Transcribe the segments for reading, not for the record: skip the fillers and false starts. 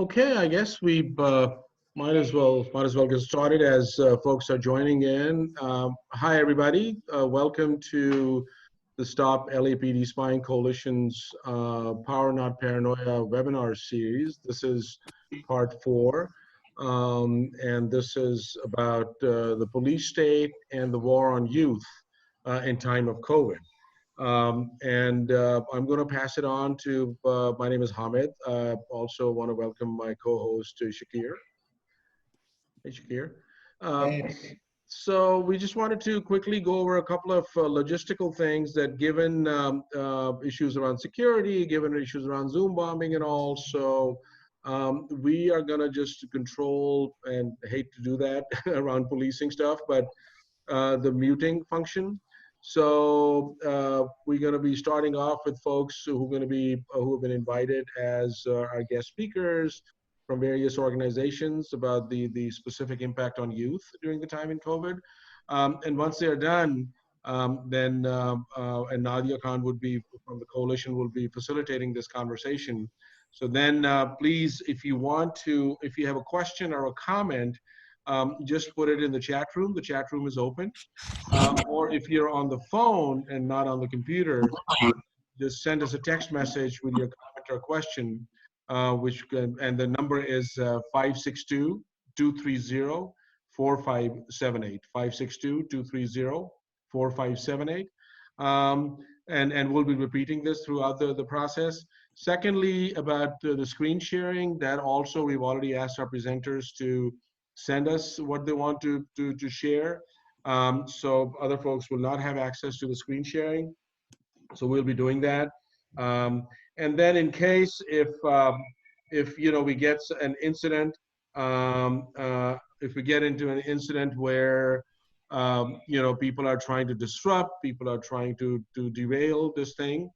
Okay, I guess we might as well get started as folks are joining in. Hi, everybody. Welcome to the Stop LAPD Spying Coalition's Power Not Paranoia webinar series. This is part 4, and this is about the police state and the war on youth in time of COVID. I'm going to pass it on to, my name is Hamid. Also want to welcome my co-host, Shakir. Hey, Shakir. So we just wanted to quickly go over a couple of logistical things that given issues around security, given issues around Zoom bombing and all, so we are going to just control, and hate to do that around policing stuff, but the muting function. So we're going to be starting off with folks who have been invited as our guest speakers from various organizations about the specific impact on youth during the time in COVID. And once they're done, then and Nadia Khan would be from the coalition will be facilitating this conversation. So then please, if you have a question or a comment, just put it in the chat room. The chat room is open. Or if you're on the phone and not on the computer, just send us a text message with your comment or question, and the number is 562-230-4578. 562-230-4578. And we'll be repeating this throughout the process. Secondly, about the screen sharing, that also we've already asked our presenters to send us what they want to share. So other folks will not have access to the screen sharing. So we'll be doing that. And then in case if we get an incident, if we get into an incident where people are trying to disrupt, people are trying to derail this thing,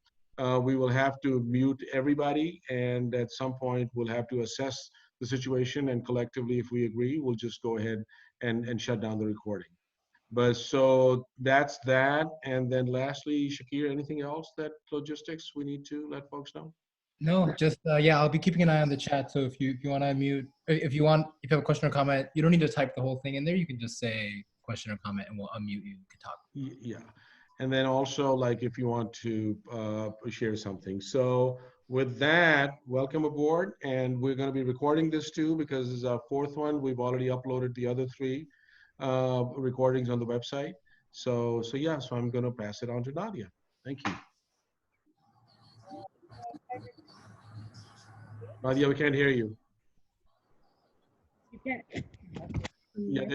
we will have to mute everybody, and at some point we'll have to assess the situation, and collectively, if we agree, we'll just go ahead and shut down the recording. But so that's that. And then lastly, Shakir, anything else that logistics we need to let folks know? No, just yeah, I'll be keeping an eye on the chat. So if you want to unmute, if you have a question or comment, you don't need to type the whole thing in there. You can just say question or comment, and we'll unmute you. You can talk. Yeah, and then also like if you want to share something. So with that, welcome aboard, and we're going to be recording this too because this is our 4th one. We've already uploaded the other 3 recordings on the website. So yeah, so I'm going to pass it on to Nadia. Thank you. Nadia, we can't hear you. You can't. Yeah,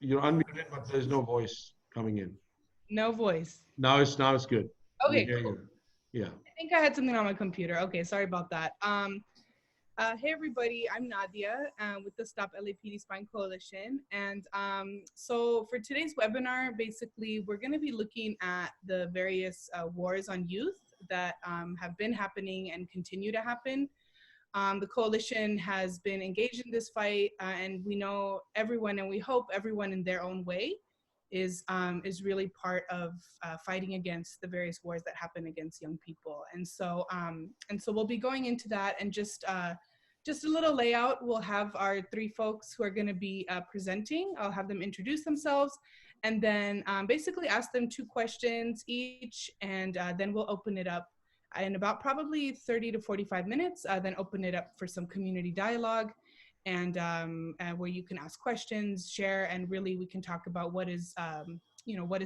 you're unmuted, but there's no voice coming in. No voice. Now it's good. Okay, cool. Yeah. I think I had something on my computer. Okay, sorry about that. Hey everybody, I'm Nadia with the Stop LAPD Spying Coalition. And so for today's webinar, basically, we're going to be looking at the various wars on youth that have been happening and continue to happen. The coalition has been engaged in this fight, and we know everyone, and we hope everyone in their own way is really part of fighting against the various wars that happen against young people. And so we'll be going into that, and just a little layout. We'll have our 3 folks who are going to be presenting. I'll have them introduce themselves, and then basically ask them 2 questions each, and then we'll open it up in about probably 30 to 45 minutes, then open it up for some community dialogue, and where you can ask questions, share, and really we can talk about what is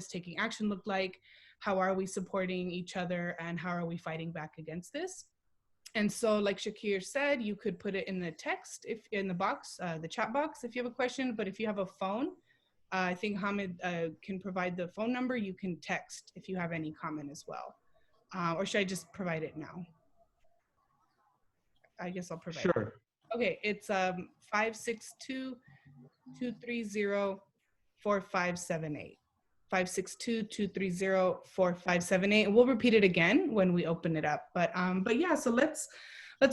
taking action look like, how are we supporting each other, and how are we fighting back against this. And so, like Shakir said, you could put it in the text, if in the box, the chat box, if you have a question. But if you have a phone, I think Hamid can provide the phone number. You can text if you have any comment as well. Or should I just provide it now? I guess I'll provide it. Sure. Okay, it's 562-230-4578. 562-230-4578. And we'll repeat it again when we open it up. But yeah, so let's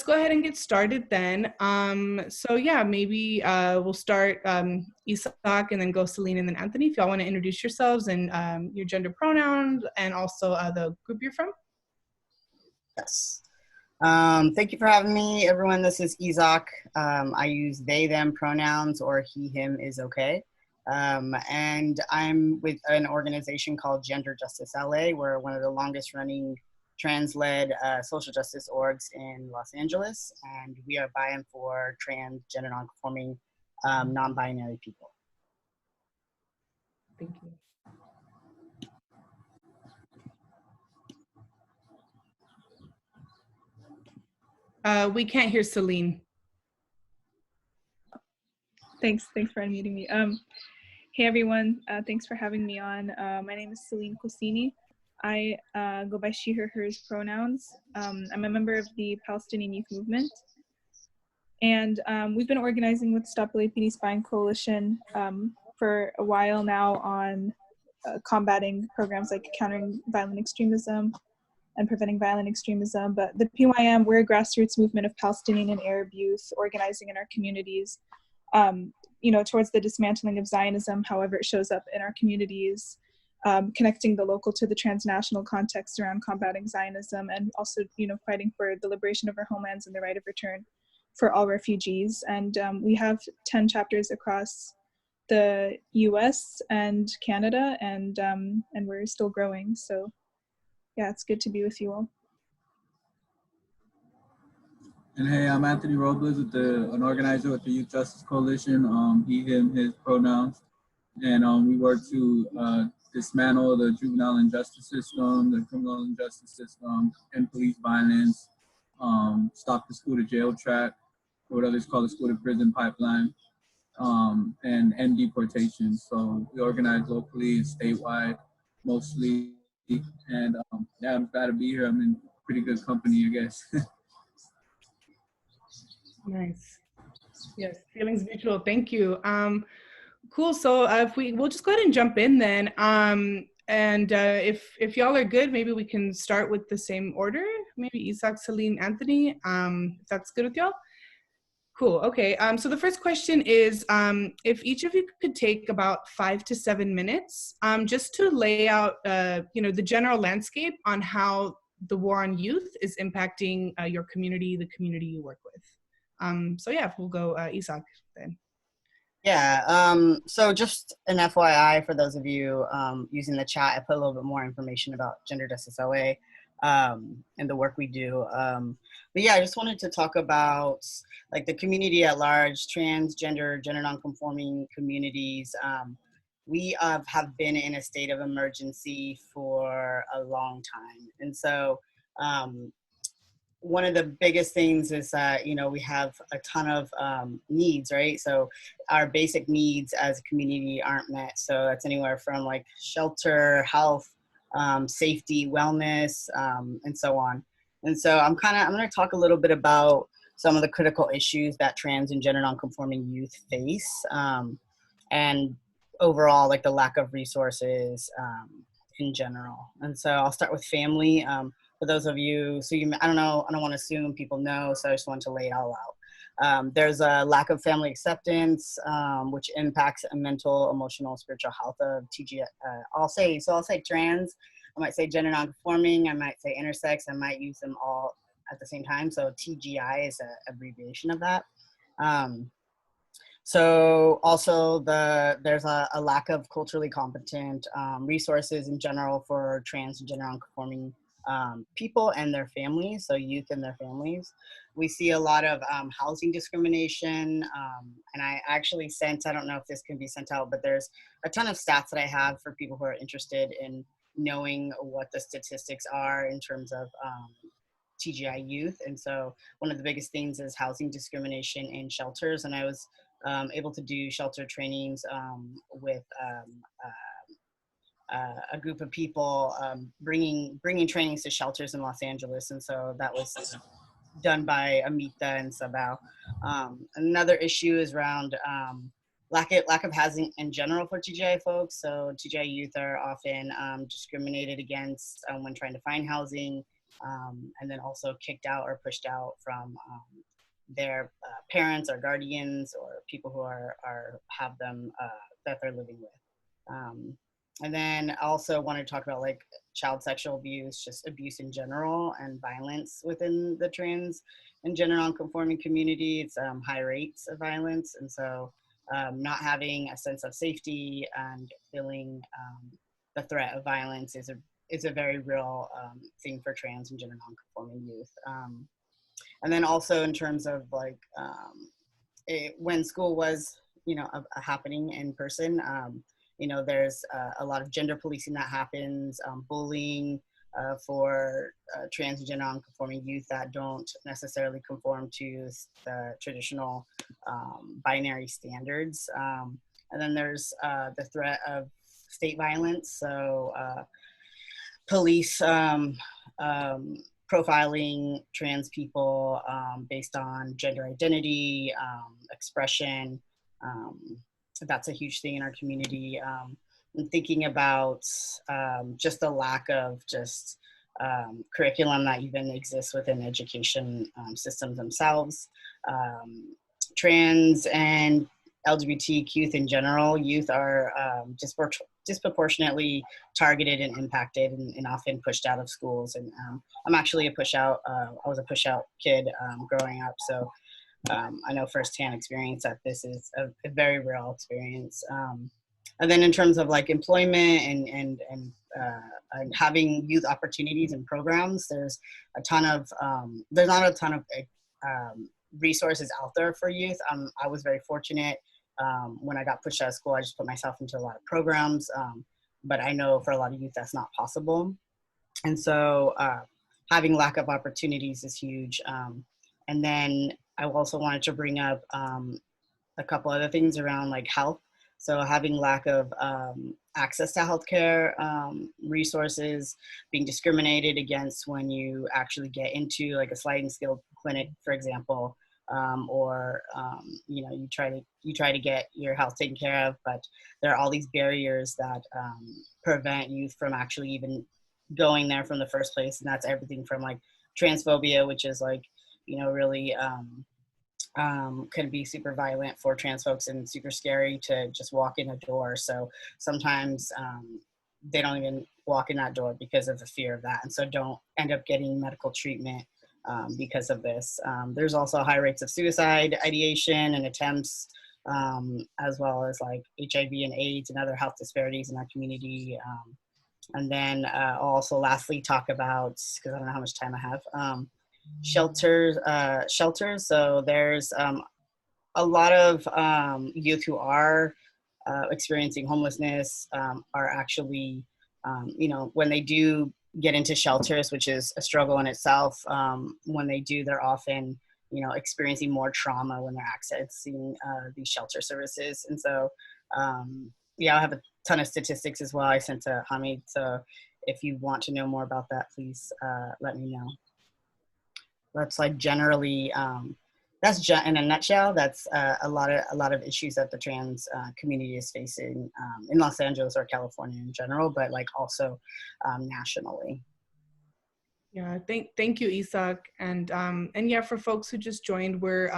go ahead and get started then. So yeah, maybe we'll start Ezak, and then go Selene, and then Anthony, if y'all want to introduce yourselves and your gender pronouns, and also the group you're from. Yes. Thank you for having me, everyone. This is Ezak. I use they, them pronouns, or he, him is okay. And I'm with an organization called Gender Justice LA. We're one of the longest running trans-led social justice orgs in Los Angeles. And we are by and for trans, gender non-conforming, non-binary people. Thank you. We can't hear Selene. Thanks for unmuting me. Hey everyone, thanks for having me on. My name is Celine Qussiny. I go by she, her, hers pronouns. I'm a member of the Palestinian Youth Movement. And we've been organizing with Stop LAPD Spying Coalition for a while now on combating programs like countering violent extremism and preventing violent extremism. But the PYM, we're a grassroots movement of Palestinian and Arab youth organizing in our communities, towards the dismantling of Zionism, however it shows up in our communities, connecting the local to the transnational context around combating Zionism, and also, fighting for the liberation of our homelands and the right of return for all refugees. And we have 10 chapters across the US and Canada, and we're still growing. So yeah, it's good to be with you all. And hey, I'm Anthony Robles, an organizer with the Youth Justice Coalition, he, him, his pronouns. And we work to dismantle the juvenile injustice system, the criminal injustice system, end police violence, stop the school to jail track, or what others call the school to prison pipeline, and end deportation. So we organize locally and statewide, mostly. And yeah, I'm glad to be here. I'm in pretty good company, I guess. Nice. Yes, feelings mutual. Thank you. Cool. So we'll just go ahead and jump in then. If y'all are good, maybe we can start with the same order. Maybe Ezak, Celine, Anthony. If that's good with y'all. Cool. Okay. So the first question is, if each of you could take about 5 to 7 minutes, just to lay out, the general landscape on how the war on youth is impacting your community, the community you work with. So yeah, we'll go Ezak then. Yeah, so just an FYI for those of you using the chat, I put a little bit more information about Gender Justice LA and the work we do. But yeah, I just wanted to talk about like the community at large, transgender, gender nonconforming communities. We have been in a state of emergency for a long time. And so one of the biggest things is that, we have a ton of needs, right? So our basic needs as a community aren't met. So that's anywhere from like shelter, health, safety, wellness, and so on. And so I'm going to talk a little bit about some of the critical issues that trans and gender nonconforming youth face, and overall, like the lack of resources in general. And so I'll start with family. For those of you, I don't want to assume people know, so I just want to lay it all out. There's a lack of family acceptance, which impacts mental, emotional, spiritual health of TG. I'll say trans, I might say gender nonconforming, I might say intersex, I might use them all at the same time. So TGI is an abbreviation of that. So also there's a lack of culturally competent resources in general for trans and gender nonconforming people and their families, so youth and their families. We see a lot of housing discrimination, and I actually I don't know if this can be sent out, but there's a ton of stats that I have for people who are interested in knowing what the statistics are in terms of TGI youth. And so one of the biggest things is housing discrimination in shelters, and I was able to do shelter trainings with a group of people bringing trainings to shelters in Los Angeles. And so that was done by Amita and Sabao. Another issue is around lack of housing in general for TGI folks. So TGI youth are often discriminated against when trying to find housing, and then also kicked out or pushed out from their parents or guardians or people who have them that they're living with. And then I also want to talk about like child sexual abuse, just abuse in general, and violence within the trans and gender nonconforming community. It's high rates of violence, and so not having a sense of safety and feeling the threat of violence is a very real thing for trans and gender nonconforming youth. And then also in terms of like when school was, you know, happening in person, you know, there's a lot of gender policing that happens, bullying for trans and gender nonconforming youth that don't necessarily conform to the traditional binary standards. And then there's the threat of state violence. So police profiling trans people based on gender identity, expression. That's a huge thing in our community. And thinking about just the lack of just curriculum that even exists within education systems themselves. Trans and LGBTQ youth in general, youth are disproportionately targeted and impacted and often pushed out of schools. And I'm actually a push out, I was a push out kid growing up. So I know firsthand experience that this is a very real experience. And then in terms of like employment and having youth opportunities and programs, there's a ton of, there's not a ton of resources out there for youth. I was very fortunate. When I got pushed out of school, I just put myself into a lot of programs, but I know for a lot of youth that's not possible. And so having lack of opportunities is huge. And then I also wanted to bring up a couple other things around like health. So having lack of access to healthcare resources, being discriminated against when you actually get into like a sliding scale clinic, for example, or you know, you try to get your health taken care of, but there are all these barriers that prevent youth from actually even going there from the first place. And that's everything from like transphobia, which is like, you know, really could be super violent for trans folks and super scary to just walk in a door. So sometimes they don't even walk in that door because of the fear of that, and so don't end up getting medical treatment because of this. There's also high rates of suicide ideation and attempts, as well as like HIV and AIDS and other health disparities in our community. And then I'll also lastly talk about, because I don't know how much time I have, shelters. So there's a lot of youth who are experiencing homelessness are actually, you know, when they do get into shelters, which is a struggle in itself, when they do, they're often, you know, experiencing more trauma when they're accessing these shelter services. And so, yeah, I have a ton of statistics as well I sent to Hamid. So if you want to know more about that, please let me know. That's like generally, that's in a nutshell, that's a lot of issues that the trans community is facing in Los Angeles or California in general, but like also nationally. Yeah, thank you, Ezak. And yeah, for folks who just joined, we're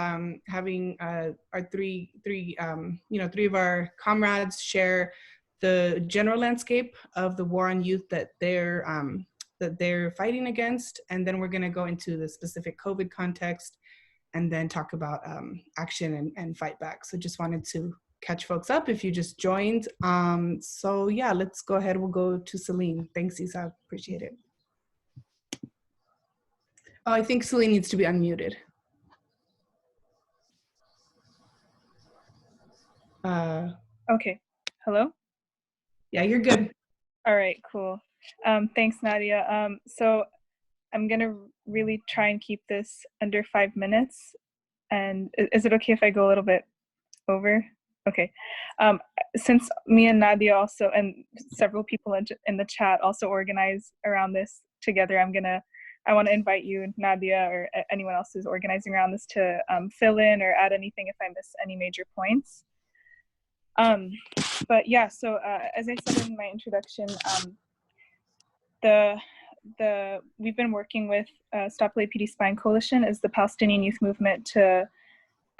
having our three of our comrades share the general landscape of the war on youth that they're fighting against, and then we're going to go into the specific COVID context, and then talk about action and fight back. So just wanted to catch folks up if you just joined. So yeah, let's go ahead. We'll go to Selene. Thanks, Ezak. Appreciate it. Oh, I think Selene needs to be unmuted. Okay. Hello? Yeah, you're good. All right, cool. Thanks, Nadia. So I'm going to really try and keep this under 5 minutes. And is it okay if I go a little bit over? Okay. Since me and Nadia also, and several people in the chat also organize around this together, I want to invite you, Nadia, or anyone else who's organizing around this to fill in or add anything if I miss any major points. But yeah, so as I said in my introduction, we've been working with Stop LAPD Spine Coalition as the Palestinian Youth Movement to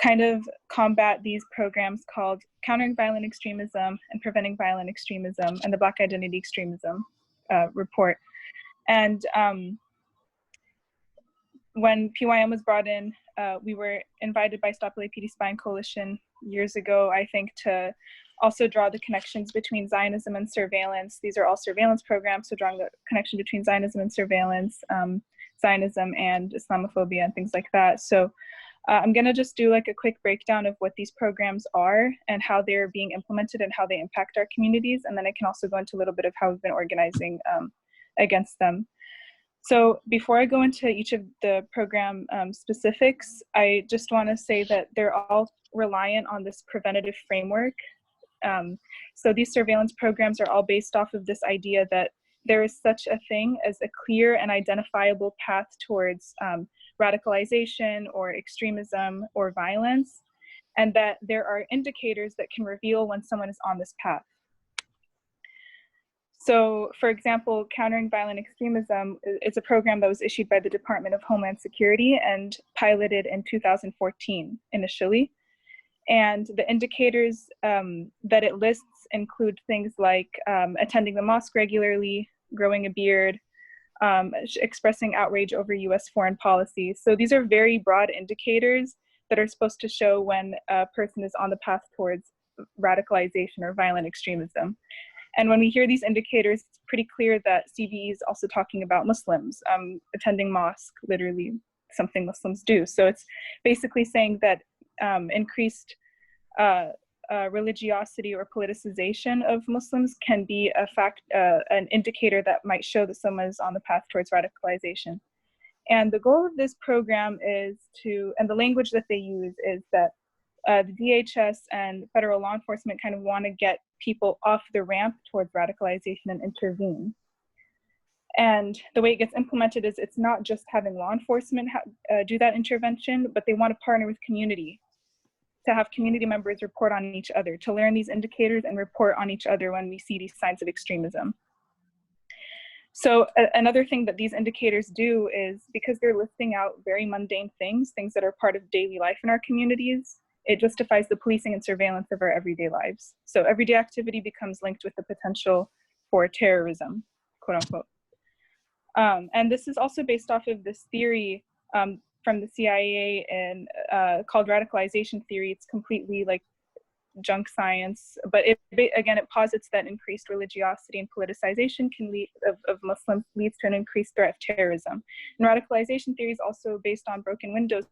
kind of combat these programs called Countering Violent Extremism and Preventing Violent Extremism and the Black Identity Extremism report. And when PYM was brought in, we were invited by Stop LAPD Spying Coalition years ago, I think, to also draw the connections between Zionism and surveillance. These are all surveillance programs, so drawing the connection between Zionism and surveillance, Zionism and Islamophobia and things like that. So I'm gonna just do like a quick breakdown of what these programs are and how they're being implemented and how they impact our communities. And then I can also go into a little bit of how we've been organizing against them. So before I go into each of the program specifics, I just wanna say that they're all reliant on this preventative framework. So these surveillance programs are all based off of this idea that there is such a thing as a clear and identifiable path towards radicalization or extremism or violence, and that there are indicators that can reveal when someone is on this path. So, for example, Countering Violent Extremism is a program that was issued by the Department of Homeland Security and piloted in 2014 initially. And the indicators that it lists include things like attending the mosque regularly, growing a beard, expressing outrage over US foreign policy. So these are very broad indicators that are supposed to show when a person is on the path towards radicalization or violent extremism. And when we hear these indicators, it's pretty clear that CVE is also talking about Muslims, attending mosque, literally something Muslims do. So it's basically saying that increased religiosity or politicization of Muslims can be an indicator that might show that someone is on the path towards radicalization. And the goal of this program is to, and the language that they use is that the DHS and federal law enforcement kind of want to get people off the ramp towards radicalization and intervene. And the way it gets implemented is it's not just having law enforcement do that intervention, but they want to partner with community, to have community members report on each other, to learn these indicators and report on each other when we see these signs of extremism. So another thing that these indicators do is, because they're listing out very mundane things, things that are part of daily life in our communities, it justifies the policing and surveillance of our everyday lives. So everyday activity becomes linked with the potential for terrorism, quote unquote. And this is also based off of this theory from the CIA and called radicalization theory. It's completely like junk science, but again, it posits that increased religiosity and politicization can lead of Muslims leads to an increased threat of terrorism. And radicalization theory is also based on broken windows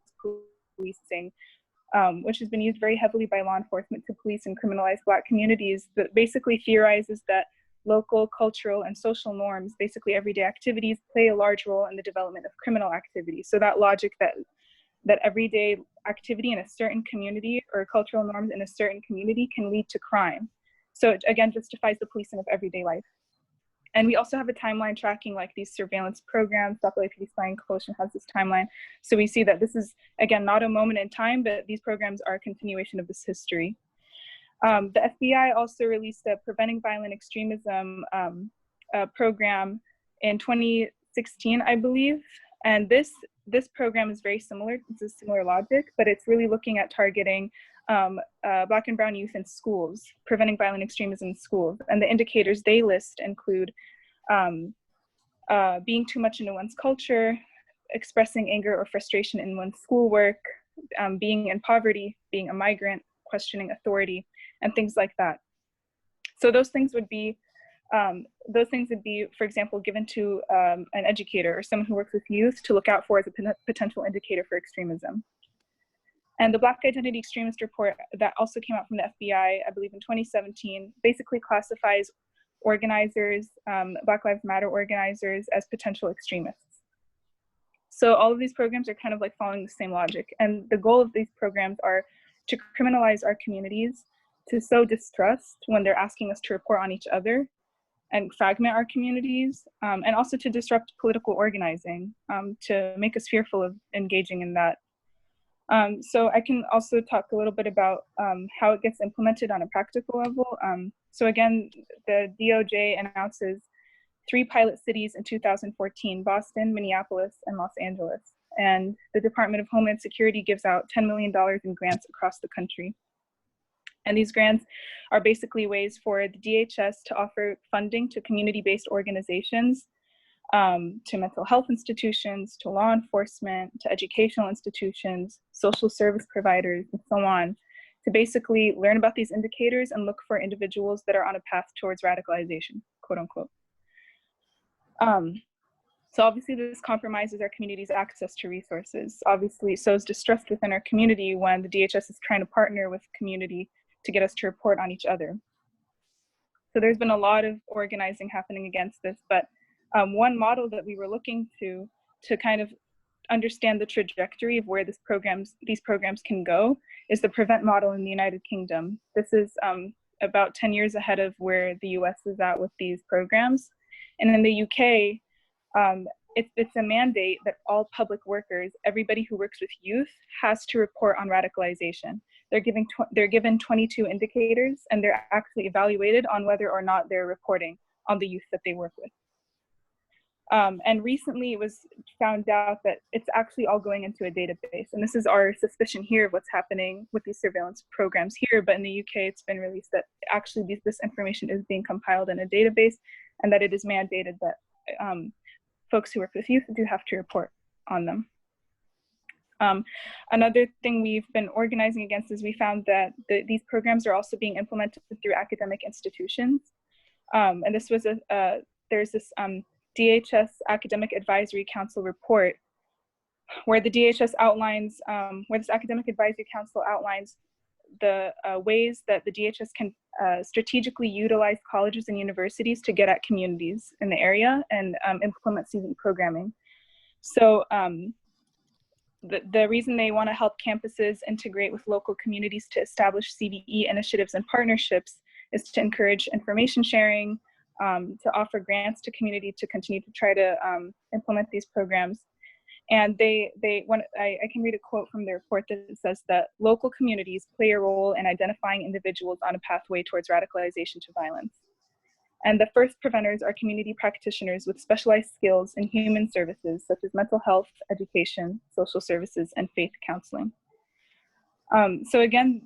policing, which has been used very heavily by law enforcement to police and criminalize Black communities, that basically theorizes that local, cultural, and social norms, basically everyday activities, play a large role in the development of criminal activity. So that logic that everyday activity in a certain community or cultural norms in a certain community can lead to crime. So it again justifies the policing of everyday life. And we also have a timeline tracking like these surveillance programs. Stop LAPD Spying Coalition has this timeline. So we see that this is, again, not a moment in time, but these programs are a continuation of this history. The FBI also released a Preventing Violent Extremism program in 2016, I believe. And this program is very similar. It's a similar logic, but it's really looking at targeting Black and brown youth in schools, preventing violent extremism in schools. And the indicators they list include being too much into one's culture, expressing anger or frustration in one's schoolwork, being in poverty, being a migrant, questioning authority, and things like that. So those things would be, for example, given to an educator or someone who works with youth to look out for as a potential indicator for extremism. And the Black Identity Extremist report that also came out from the FBI, I believe in 2017, basically classifies organizers, Black Lives Matter organizers, as potential extremists. So all of these programs are kind of like following the same logic. And the goal of these programs are to criminalize our communities, to sow distrust when they're asking us to report on each other, and fragment our communities, and also to disrupt political organizing, to make us fearful of engaging in that. So I can also talk a little bit about how it gets implemented on a practical level. So again, the DOJ announces 3 pilot cities in 2014, Boston, Minneapolis, and Los Angeles. and the Department of Homeland Security gives out $10 million in grants across the country. And these grants are basically ways for the DHS to offer funding to community-based organizations, to mental health institutions, to law enforcement, to educational institutions, social service providers, and so on, to basically learn about these indicators and look for individuals that are on a path towards radicalization, quote unquote. So obviously this compromises our community's access to resources. Obviously sows distrust within our community when the DHS is trying to partner with the community to get us to report on each other. So there's been a lot of organizing happening against this, but one model that we were looking to kind of understand the trajectory of where these programs can go is the PREVENT model in the United Kingdom. This is about 10 years ahead of where the US is at with these programs. And in the UK, it's a mandate that all public workers, everybody who works with youth, has to report on radicalization. They're given 22 indicators, and they're actually evaluated on whether or not they're reporting on the youth that they work with. And recently it was found out that it's actually all going into a database. And this is our suspicion here of what's happening with these surveillance programs here. But in the UK, it's been released that actually this information is being compiled in a database, and that it is mandated that folks who work with youth do have to report on them. Another thing we've been organizing against is we found that these programs are also being implemented through academic institutions. And this was there's this DHS Academic Advisory Council report where the DHS outlines, where this Academic Advisory Council outlines the ways that the DHS can strategically utilize colleges and universities to get at communities in the area and implement CVE programming. So the reason they want to help campuses integrate with local communities to establish CVE initiatives and partnerships is to encourage information sharing, to offer grants to community to continue to try to implement these programs. And I can read a quote from the report that says that local communities play a role in identifying individuals on a pathway towards radicalization to violence. And the first preventers are community practitioners with specialized skills in human services, such as mental health, education, social services, and faith counseling. So again,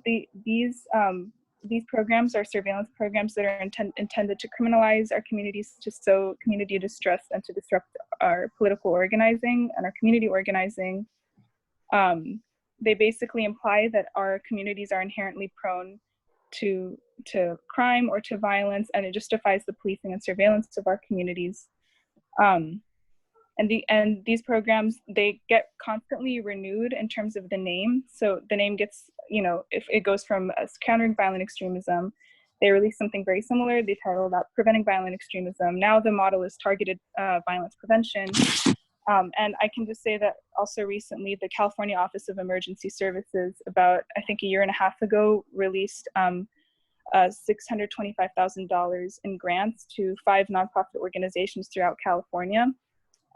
these programs are surveillance programs that are intended to criminalize our communities, to sow community distress, and to disrupt our political organizing and our community organizing. They basically imply that our communities are inherently prone to crime or to violence, and it justifies the policing and surveillance of our communities. And these programs, they get constantly renewed in terms of the name. So the name gets, if it goes from countering violent extremism, they released something very similar. They titled that Preventing Violent Extremism. Now the model is targeted violence prevention. And I can just say that also recently, the California Office of Emergency Services, about, I think, a year and a half ago, released $625,000 in grants to 5 nonprofit organizations throughout California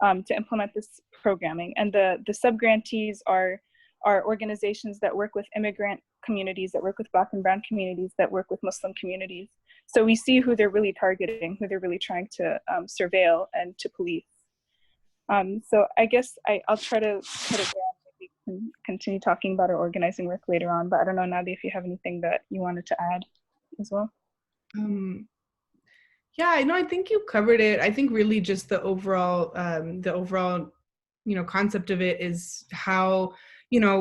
to implement this programming. And the sub-grantees are organizations that work with immigrant communities, that work with Black and Brown communities, that work with Muslim communities. So we see who they're really targeting, who they're really trying to surveil and to police. So I guess I'll try to put it down. We can continue talking about our organizing work later on, but I don't know, Nadia, if you have anything that you wanted to add as well. Yeah, I think you covered it. I think really just the overall, concept of it is how,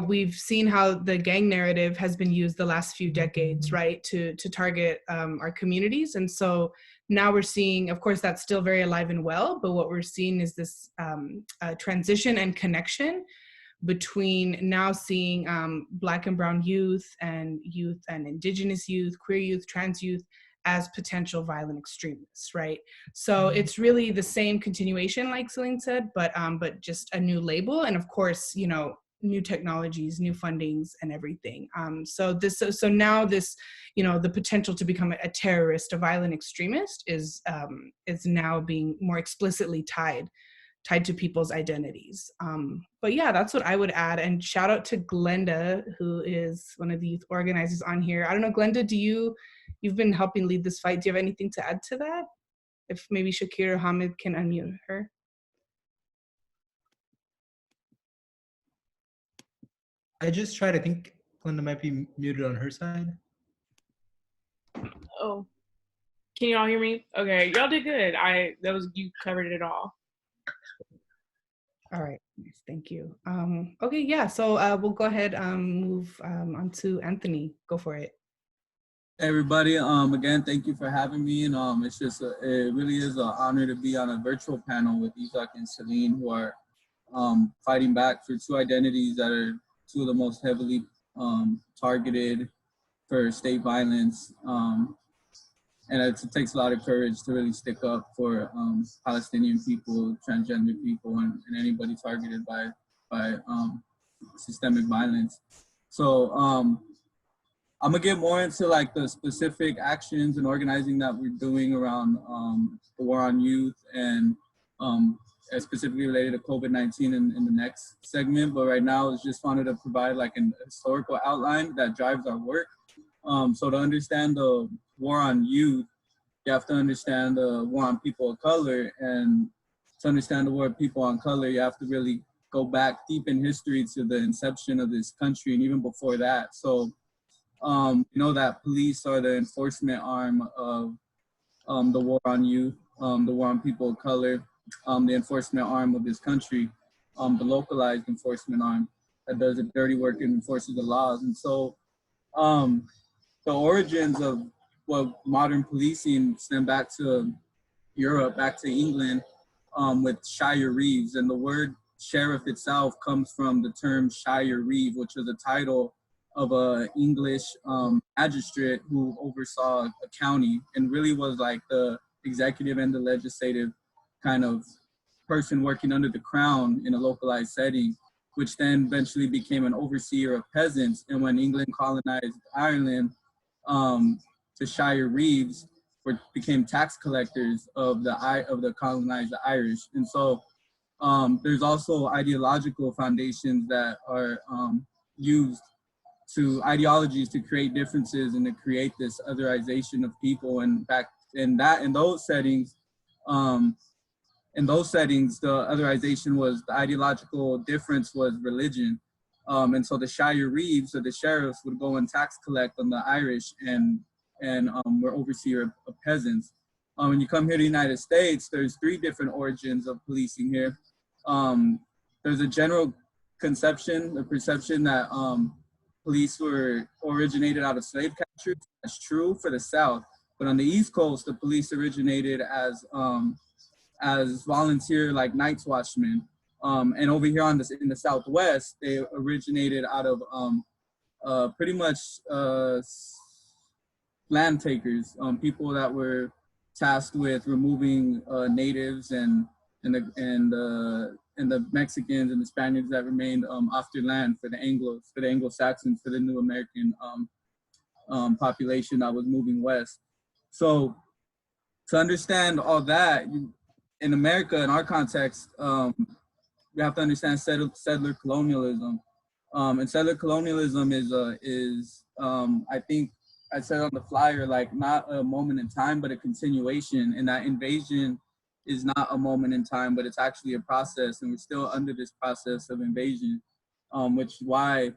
we've seen how the gang narrative has been used the last few decades, right, to target our communities. And so now we're seeing, of course, that's still very alive and well, but what we're seeing is this transition and connection between now seeing Black and Brown youth and Indigenous youth, queer youth, trans youth as potential violent extremists, right? So it's really the same continuation, like Selene said, but just a new label, and of course, new technologies, new fundings, and everything. So now this, the potential to become a terrorist, a violent extremist, is now being more explicitly tied to people's identities. But yeah, that's what I would add. And shout out to Glenda, who is one of the youth organizers on here. I don't know, Glenda, you've been helping lead this fight. Do you have anything to add to that? If maybe Shakir or Hamid can unmute her. I just tried. I think Glenda might be muted on her side. Oh, can you all hear me? Okay, y'all did good. You covered it all. All right, nice, thank you. Okay, yeah, so we'll go ahead move on to Anthony. Go for it. Hey everybody, again, thank you for having me, and it really is an honor to be on a virtual panel with Ezak and Selene, who are fighting back for two identities that are two of the most heavily targeted for state violence. And it takes a lot of courage to really stick up for Palestinian people, transgender people, and anybody targeted by systemic violence. So I'm gonna get more into like the specific actions and organizing that we're doing around the war on youth and specifically related to COVID-19 in the next segment. But right now, I just wanted to provide like an historical outline that drives our work. So to understand the war on youth, you have to understand the war on people of color, and to understand the war of people on color, you have to really go back deep in history to the inception of this country and even before that. So you know that police are the enforcement arm of the war on youth, the war on people of color, the enforcement arm of this country, the localized enforcement arm that does the dirty work and enforces the laws. And so the origins of what modern policing stem back to Europe, back to England, with Shire Reeves. And the word sheriff itself comes from the term Shire Reeve, which was a title of an English magistrate who oversaw a county and really was like the executive and the legislative kind of person working under the crown in a localized setting, which then eventually became an overseer of peasants. And when England colonized Ireland, the Shire Reeves became tax collectors of the colonized Irish. And so there's also ideological foundations that are used to ideologies to create differences and to create this otherization of people. And back in those settings, the otherization was, the ideological difference was religion. And so the Shire Reeves, or the sheriffs, would go and tax collect on the Irish and were overseer of peasants. When you come here to the United States, there's three different origins of policing here. There's a general perception that police were originated out of slave catchers. That's true for the South, but on the East Coast, the police originated as volunteer, like night watchmen. And over here in the Southwest, they originated out of pretty much land takers, people that were tasked with removing natives and the Mexicans and the Spaniards that remained off their land for the Anglo-Saxons, for the new American population that was moving west. So to understand all that, in America, in our context, we have to understand settler colonialism. And settler colonialism is I think I said on the flyer, like not a moment in time, but a continuation. And that invasion is not a moment in time, but it's actually a process. And we're still under this process of invasion, which is why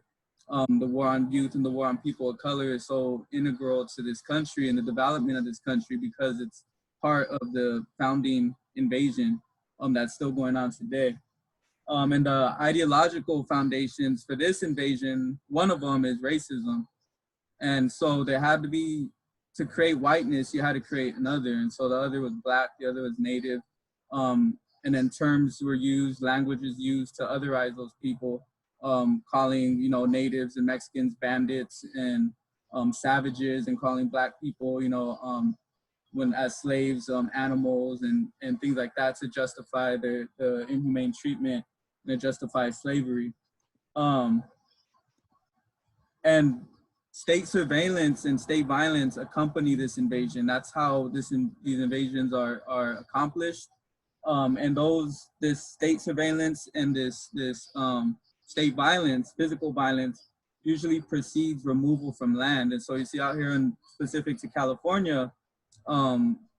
the war on youth and the war on people of color is so integral to this country and the development of this country, because it's part of the founding invasion that's still going on today. And the ideological foundations for this invasion, one of them is racism. And so there had to be, to create whiteness, you had to create another. And so the other was Black, the other was Native. And then terms were used, languages used to otherize those people, calling, Natives and Mexicans bandits and savages, and calling Black people, when as slaves, animals and things like that, to justify the inhumane treatment and to justify slavery. And state surveillance and state violence accompany this invasion. That's how these invasions are accomplished. And this state surveillance and this state violence, physical violence, usually precedes removal from land. And so you see out here in specific to California,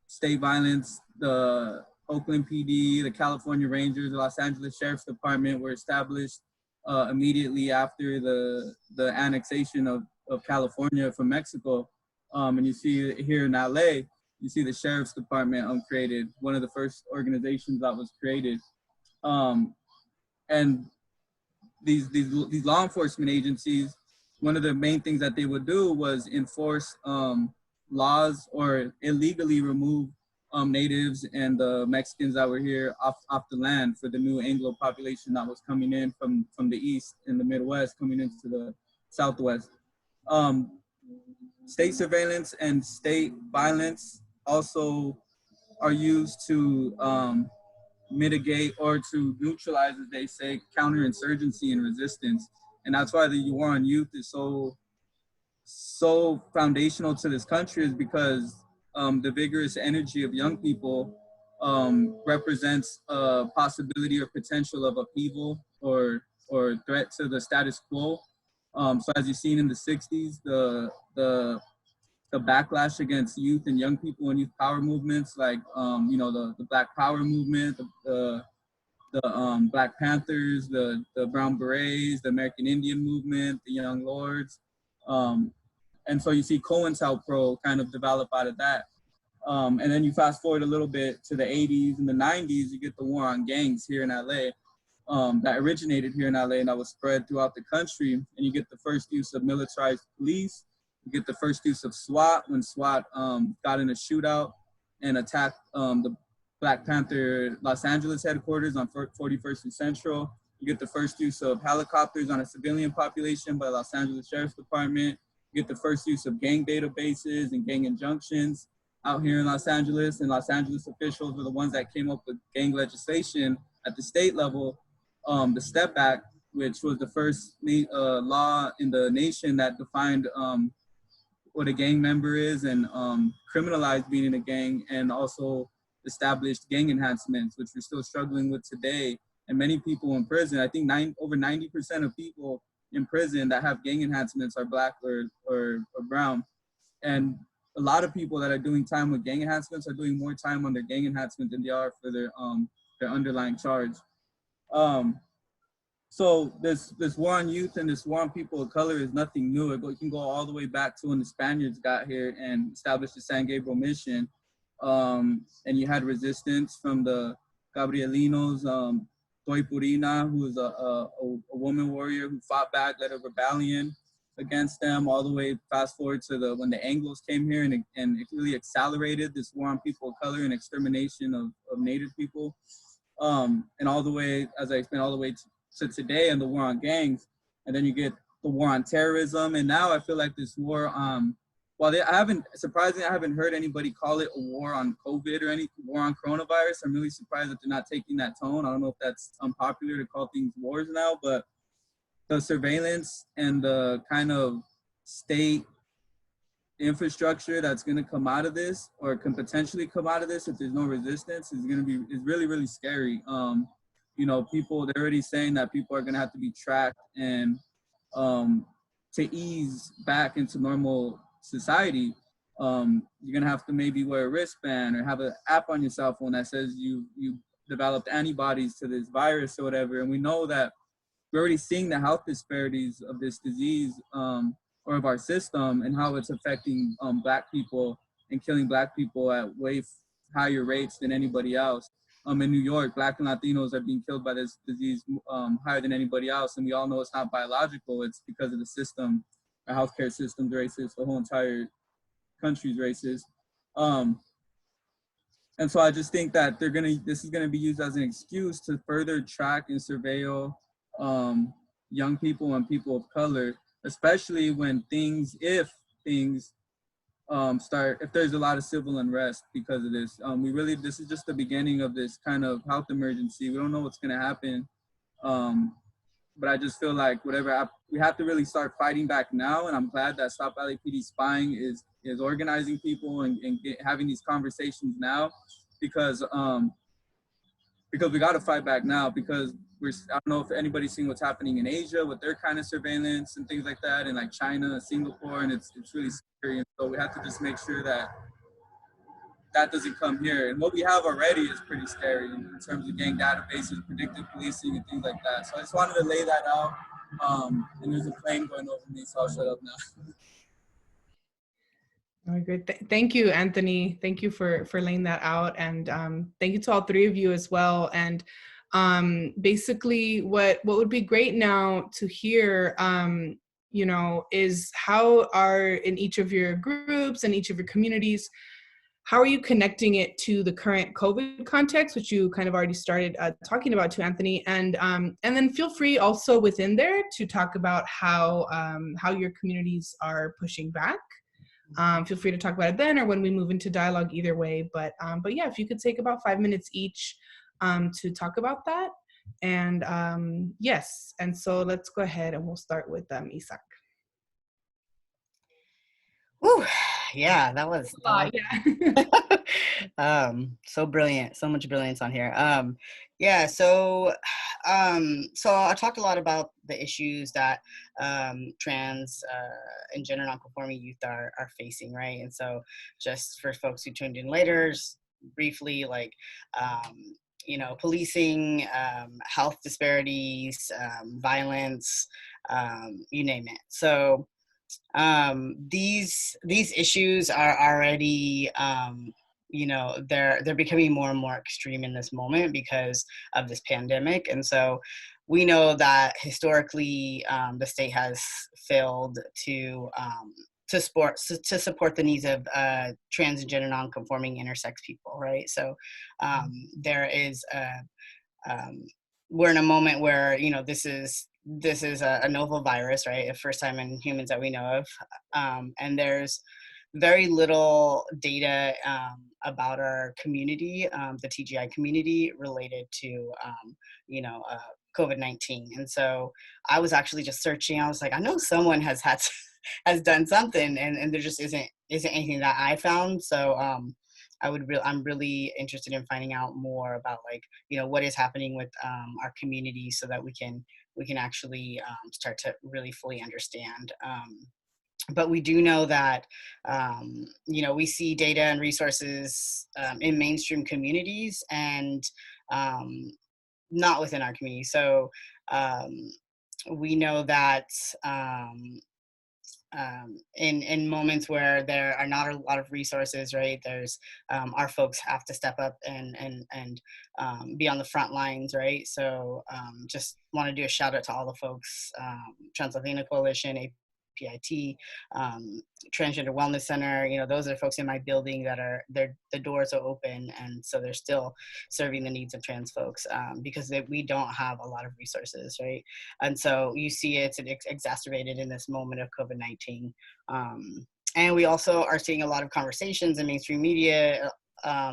state violence, the Oakland PD, the California Rangers, the Los Angeles Sheriff's Department were established immediately after the annexation of California from Mexico. And you see here in LA, you see the Sheriff's Department created, one of the first organizations that was created. And these law enforcement agencies, one of the main things that they would do was enforce laws or illegally remove natives and the Mexicans that were here off the land for the new Anglo population that was coming in from the east and the Midwest, coming into the Southwest. State surveillance and state violence also are used to mitigate or to neutralize, as they say, counterinsurgency and resistance. And that's why the war on youth is so foundational to this country, is because the vigorous energy of young people represents a possibility or potential of upheaval or threat to the status quo. So as you've seen in the 60s, the backlash against youth and young people and youth power movements, like the Black Power movement, the Black Panthers, the Brown Berets, the American Indian movement, the Young Lords. And so you see COINTELPRO kind of develop out of that. And then you fast forward a little bit to the 80s and the 90s, you get the war on gangs here in LA. That originated here in LA and that was spread throughout the country. And you get the first use of militarized police. You get the first use of SWAT when SWAT got in a shootout and attacked the Black Panther Los Angeles headquarters on 41st and Central. You get the first use of helicopters on a civilian population by Los Angeles Sheriff's Department. You get the first use of gang databases and gang injunctions out here in Los Angeles. And Los Angeles officials were the ones that came up with gang legislation at the state level. The STEP Act, which was the first law in the nation that defined what a gang member is and criminalized being in a gang, and also established gang enhancements, which we're still struggling with today. And many people in prison, I think over 90% of people in prison that have gang enhancements are Black or brown. And a lot of people that are doing time with gang enhancements are doing more time on their gang enhancement than they are for their underlying charge. So this war on youth and this war on people of color is nothing new. It can go all the way back to when the Spaniards got here and established the San Gabriel mission. And you had resistance from the Gabrielinos, Toy Purina, who was a woman warrior who fought back, led a rebellion against them, all the way fast forward to when the Anglos came here and it really accelerated this war on people of color and extermination of Native people. And all the way, as I explained, all the way to today and the war on gangs. And then you get the war on terrorism. And now I feel like this war, surprisingly, I haven't heard anybody call it a war on COVID or any war on coronavirus. I'm really surprised that they're not taking that tone. I don't know if that's unpopular to call things wars now, but the surveillance and the kind of state infrastructure that's going to come out of this, or can potentially come out of this if there's no resistance, is really, really scary. People, they're already saying that people are going to have to be tracked and to ease back into normal society, you're going to have to maybe wear a wristband or have an app on your cell phone that says you developed antibodies to this virus or whatever. And we know that we're already seeing the health disparities of this disease or of our system, and how it's affecting Black people and killing Black people at way higher rates than anybody else. In New York, Black and Latinos are being killed by this disease higher than anybody else. And we all know it's not biological. It's because of the system. Our healthcare system's racist. The whole entire country's racist. And so I just think that this is gonna be used as an excuse to further track and surveil young people and people of color, especially when if there's a lot of civil unrest because of this. This is just the beginning of this kind of health emergency. We don't know what's gonna happen. But I just feel like we have to really start fighting back now. And I'm glad that Stop LAPD Spying is organizing people and having these conversations now, because we got to fight back now, because I don't know if anybody's seen what's happening in Asia with their kind of surveillance and things like that, and like China, Singapore, and it's really scary. And so we have to just make sure that that doesn't come here. And what we have already is pretty scary in terms of gang databases, predictive policing, and things like that. So I just wanted to lay that out. And there's a plane going over me, so I'll shut up now. All right, great. Thank you, Anthony. Thank you for laying that out, and thank you to all three of you as well. And basically, what would be great now to hear, you know, is how are in each of your groups and each of your communities, how are you connecting it to the current COVID context, which you kind of already started talking about to Anthony, and then feel free also within there to talk about how your communities are pushing back. Feel free to talk about it then or when we move into dialogue, either way. But yeah, if you could take about 5 minutes each to talk about that. And yes, and so let's go ahead and we'll start with Ezak. Whew, yeah, that was Yeah. So brilliant, so much brilliance on here. Yeah, so I talked a lot about the issues that trans and gender nonconforming youth are facing, right? And so just for folks who tuned in later, just briefly, like you know, policing, health disparities, violence, you name it. So these issues are already you know, they're becoming more and more extreme in this moment because of this pandemic. And so we know that historically the state has failed to support the needs of trans and gender nonconforming intersex people, right? So there is we're in a moment where, you know, this is a novel virus, right? The first time in humans that we know of. And there's very little data about our community, the TGI community, related to, you know, COVID-19. And so I was actually just searching. I was like, I know someone has done something, and there just isn't anything that I found. So I'm really interested in finding out more about, like, you know, what is happening with our community, so that we can actually start to really fully understand. But we do know that, you know, we see data and resources in mainstream communities and not within our community. So we know that in moments where there are not a lot of resources, right, there's our folks have to step up and be on the front lines, right? So just want to do a shout out to all the folks, Transylvania Coalition, APIT, Transgender Wellness Center. You know, those are the folks in my building that are, the doors are open, and so they're still serving the needs of trans folks because we don't have a lot of resources, right? And so you see it's exacerbated in this moment of COVID-19. And we also are seeing a lot of conversations in mainstream media,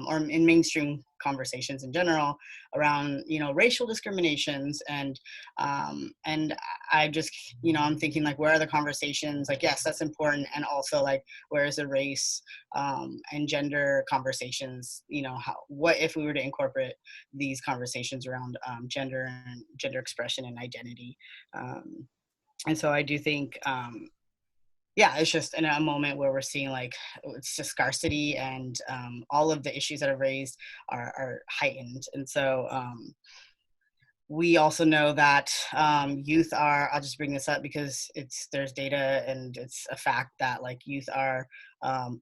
or in mainstream conversations in general, around, you know, racial discriminations. And I just, you know, I'm thinking, like, where are the conversations? Like, yes, that's important. And also, like, where is the race and gender conversations? You know, what if we were to incorporate these conversations around gender and gender expression and identity? And so I do think, yeah, it's just in a moment where we're seeing, like, it's just scarcity, and all of the issues that are raised are heightened. And so we also know that youth are, I'll just bring this up because there's data and it's a fact that, like, youth are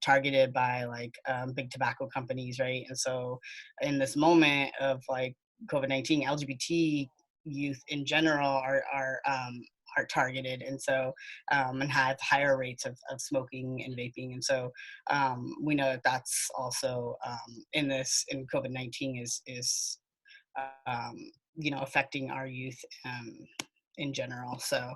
targeted by, like, big tobacco companies, right? And so in this moment of, like, COVID-19, LGBT youth in general are targeted, and so and have higher rates of smoking and vaping. And so we know that that's also in COVID-19 is you know, affecting our youth in general. So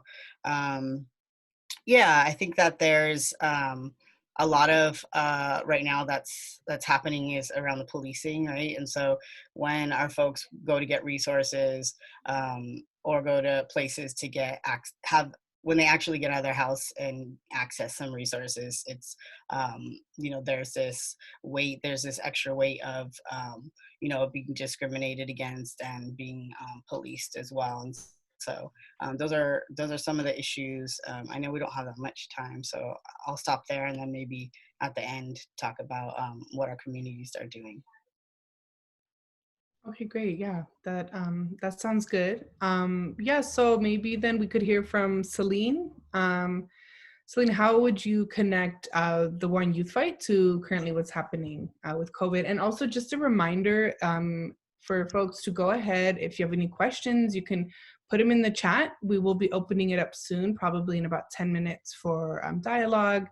yeah, I think that there's a lot of right now that's happening is around the policing, right? And so when our folks go to get resources or go to places to get when they actually get out of their house and access some resources, it's you know, there's this extra weight of you know, being discriminated against and being policed as well. And So those are some of the issues. I know we don't have that much time, so I'll stop there and then maybe at the end talk about what our communities are doing. Okay, great. Yeah, that sounds good. Yeah, so maybe then we could hear from Selene. Selene, how would you connect the war on youth fight to currently what's happening with COVID? And also just a reminder for folks to go ahead, if you have any questions, you can put them in the chat. We will be opening it up soon, probably in about 10 minutes for dialogue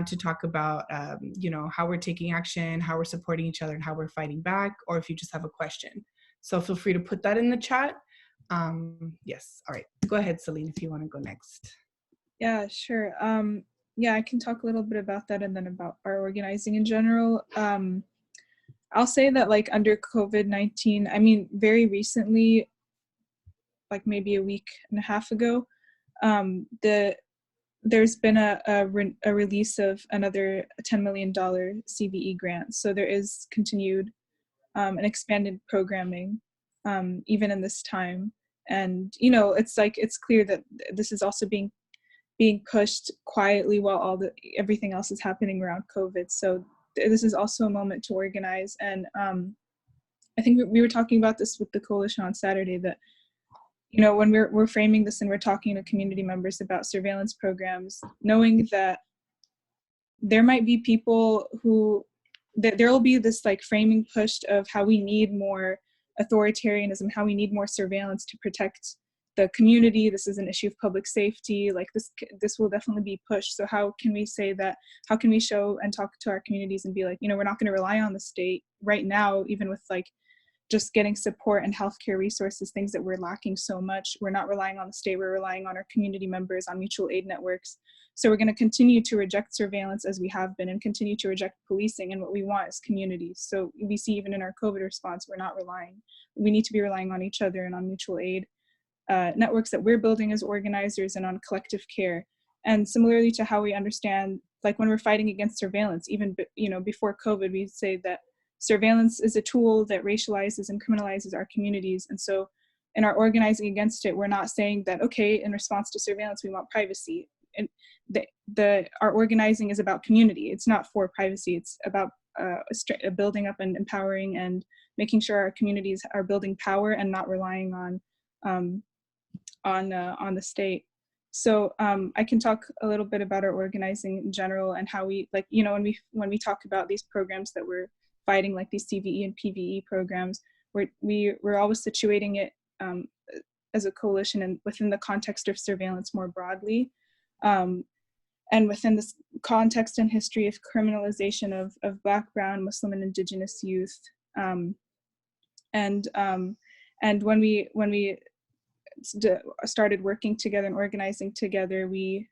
to talk about, you know, how we're taking action, how we're supporting each other, and how we're fighting back, or if you just have a question. So feel free to put that in the chat. Yes, all right. Go ahead, Selene, if you want to go next. Yeah, sure. Yeah, I can talk a little bit about that and then about our organizing in general. I'll say that like under COVID-19, I mean, very recently, like maybe a week and a half ago, there's been a release of another $10 million CVE grant. So there is continued and expanded programming even in this time. And, you know, it's like, it's clear that this is also being pushed quietly while everything else is happening around COVID. So this is also a moment to organize. And I think we were talking about this with the coalition on Saturday, that, you know, when we're framing this and we're talking to community members about surveillance programs, knowing that there might be people who, that there will be this like framing pushed of how we need more authoritarianism, how we need more surveillance to protect the community. This is an issue of public safety. Like this will definitely be pushed. So how can we say that, how can we show and talk to our communities and be like, you know, we're not going to rely on the state right now, even with like just getting support and healthcare resources, things that we're lacking so much. We're not relying on the state, we're relying on our community members, on mutual aid networks. So we're going to continue to reject surveillance as we have been and continue to reject policing, and what we want is communities. So we see even in our COVID response, we need to be relying on each other and on mutual aid networks that we're building as organizers, and on collective care. And similarly to how we understand, like when we're fighting against surveillance, even, you know, before COVID, we say that surveillance is a tool that racializes and criminalizes our communities. And so in our organizing against it, we're not saying that, okay, in response to surveillance, we want privacy. And our organizing is about community. It's not for privacy. It's about building up and empowering and making sure our communities are building power and not relying on the state. So I can talk a little bit about our organizing in general and how we, like, you know, when we talk about these programs that we're fighting, like these CVE and PVE programs, we're always situating it as a coalition and within the context of surveillance more broadly. And within this context and history of criminalization of Black, Brown, Muslim, and Indigenous youth. And when we started working together and organizing together, we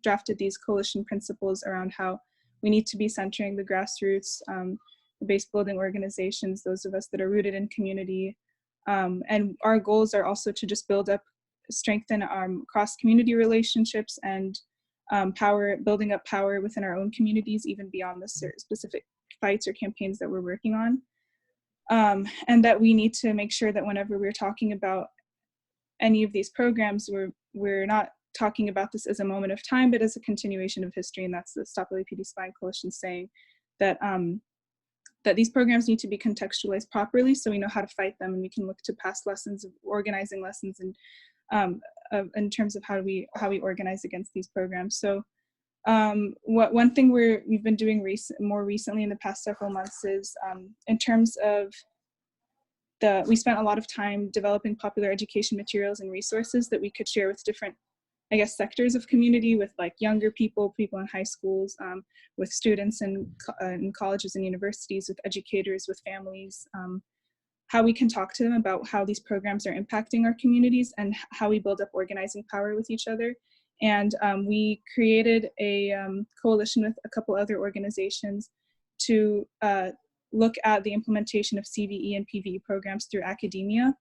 drafted these coalition principles around how we need to be centering the grassroots, the base building organizations, those of us that are rooted in community. And our goals are also to just strengthen cross-community relationships and building up power within our own communities, even beyond the specific fights or campaigns that we're working on. And that we need to make sure that whenever we're talking about any of these programs, we're not talking about this as a moment of time, but as a continuation of history. And that's the Stop LAPD Spying Coalition saying that that these programs need to be contextualized properly, so we know how to fight them, and we can look to past lessons, of organizing lessons, and in terms of how we organize against these programs. So one thing we've been doing more recently in the past several months is in terms of we spent a lot of time developing popular education materials and resources that we could share with different, I guess, sectors of community, with like younger people in high schools, with students in colleges and universities, with educators, with families, how we can talk to them about how these programs are impacting our communities and how we build up organizing power with each other. And we created a coalition with a couple other organizations to look at the implementation of CVE and PVE programs through academia.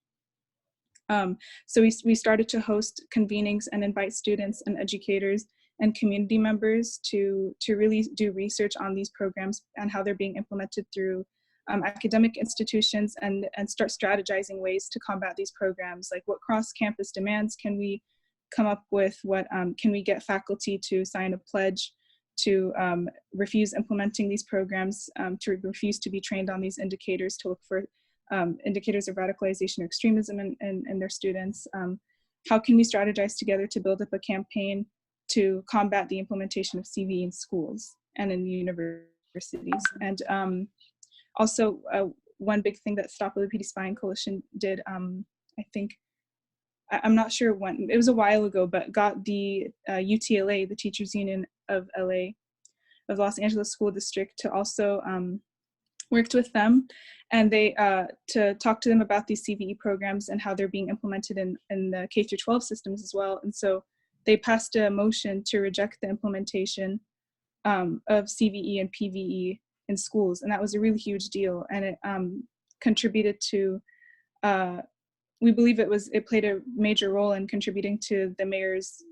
So we started to host convenings and invite students and educators and community members to really do research on these programs and how they're being implemented through academic institutions and start strategizing ways to combat these programs. Like, what cross-campus demands can we come up with? What can we get faculty to sign a pledge to refuse implementing these programs, to refuse to be trained on these indicators, to look for indicators of radicalization or extremism in their students? How can we strategize together to build up a campaign to combat the implementation of CVE in schools and in universities? And also, one big thing that Stop LAPD Spying Coalition did, I think, I'm not sure when, it was a while ago, but got the UTLA, the Teachers Union of LA, of Los Angeles School District, to also worked with them, and they to talk to them about these CVE programs and how they're being implemented in the K-12 systems as well. And so they passed a motion to reject the implementation of CVE and PVE in schools, and that was a really huge deal. And it contributed to, we believe it played a major role in contributing to the mayor's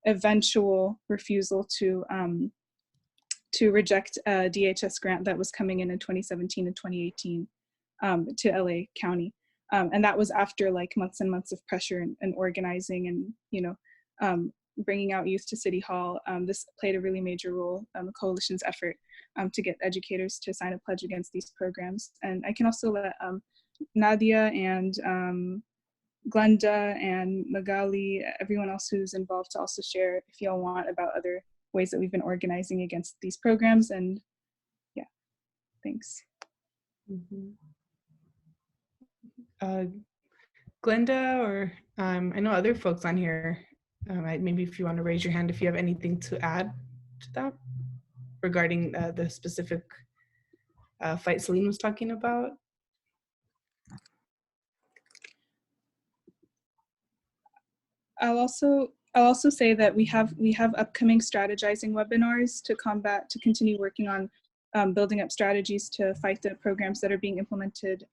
eventual refusal to reject a DHS grant that was coming in 2017 and 2018 to LA County. And that was after like months and months of pressure and organizing and, bringing out youth to City Hall. This played a really major role in the coalition's effort to get educators to sign a pledge against these programs. And I can also let Nadia and Glenda and Magali, everyone else who's involved, to also share if y'all want about other ways that we've been organizing against these programs. And yeah, thanks. Glenda, or I know other folks on here, maybe if you want to raise your hand if you have anything to add to that regarding the specific fight Celine was talking about. I'll also say that we have upcoming strategizing webinars to continue working on building up strategies to fight the programs that are being implemented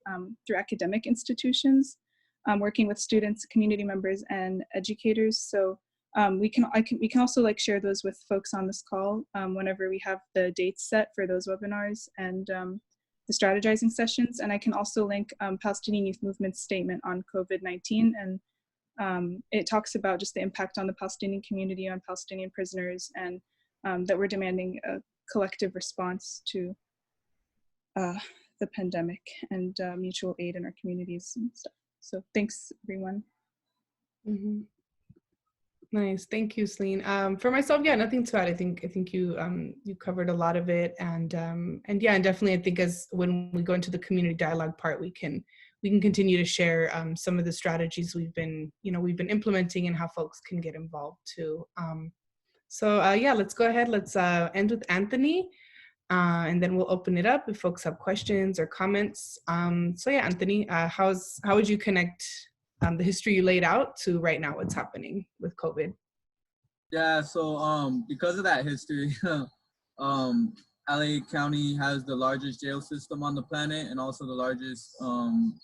through academic institutions, working with students, community members, and educators. So we can also like share those with folks on this call whenever we have the dates set for those webinars and the strategizing sessions. And I can also link Palestinian Youth Movement's statement on COVID-19, and it talks about just the impact on the Palestinian community, on Palestinian prisoners, and that we're demanding a collective response to the pandemic and mutual aid in our communities and stuff. So thanks, everyone. Nice, thank you, Celine. For myself, yeah, nothing to add. I think you you covered a lot of it, and yeah, and definitely I think as when we go into the community dialogue part, we can continue to share some of the strategies we've been implementing and how folks can get involved too. So yeah, let's go ahead. Let's end with Anthony, and then we'll open it up if folks have questions or comments. So yeah, Anthony, how would you connect the history you laid out to right now what's happening with COVID? Yeah, so because of that history, LA County has the largest jail system on the planet and also the largest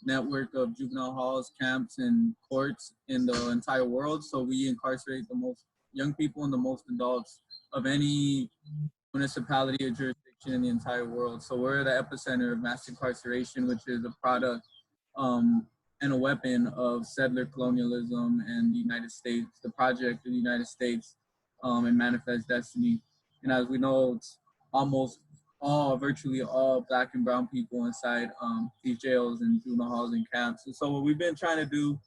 network of juvenile halls, camps, and courts in the entire world. So we incarcerate the most young people and the most adults of any municipality or jurisdiction in the entire world. So we're the epicenter of mass incarceration, which is a product and a weapon of settler colonialism and the United States, the project of the United States and Manifest Destiny. And as we know, it's almost virtually all Black and brown people inside these jails and juvenile halls and camps. And so what we've been trying to do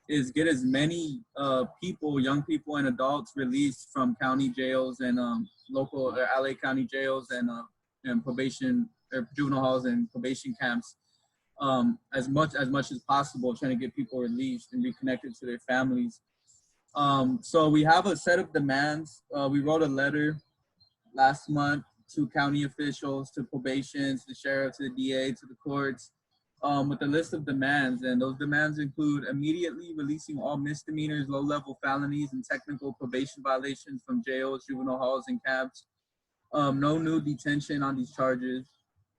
is get as many people, young people and adults, released from county jails and local LA County jails and probation or juvenile halls and probation camps as much as possible, trying to get people released and reconnected to their families. So we have a set of demands. We wrote a letter last month to county officials, to probation, to the sheriff, to the DA, to the courts, with a list of demands. And those demands include immediately releasing all misdemeanors, low-level felonies, and technical probation violations from jails, juvenile halls, and camps. No new detention on these charges.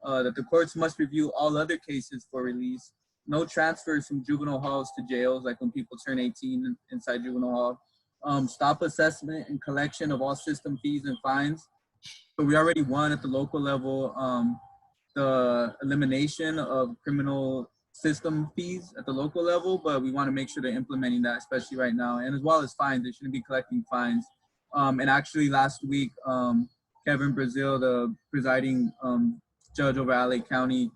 That the courts must review all other cases for release. No transfers from juvenile halls to jails, like when people turn 18 inside juvenile hall. Stop assessment and collection of all system fees and fines. So we already won at the local level the elimination of criminal system fees at the local level, but we want to make sure they're implementing that, especially right now, and as well as fines. They shouldn't be collecting fines. And actually last week, Kevin Brazil, the presiding judge over LA County,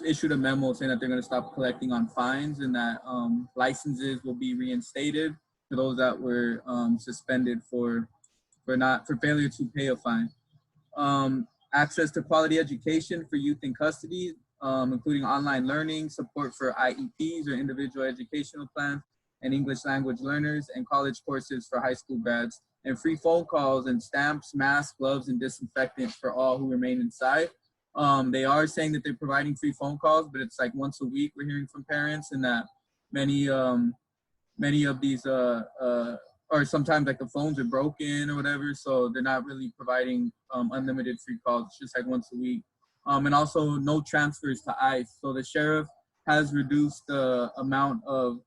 issued a memo saying that they're going to stop collecting on fines and that licenses will be reinstated for those that were suspended for failure to pay a fine. Access to quality education for youth in custody, including online learning, support for IEPs or individual educational plans, and English language learners, and college courses for high school grads, and free phone calls and stamps, masks, gloves, and disinfectants for all who remain inside. They are saying that they're providing free phone calls, but it's like once a week we're hearing from parents, and that many of these or sometimes like the phones are broken or whatever, so they're not really providing unlimited free calls. It's just like once a week. And also no transfers to ICE. So the sheriff has reduced the amount of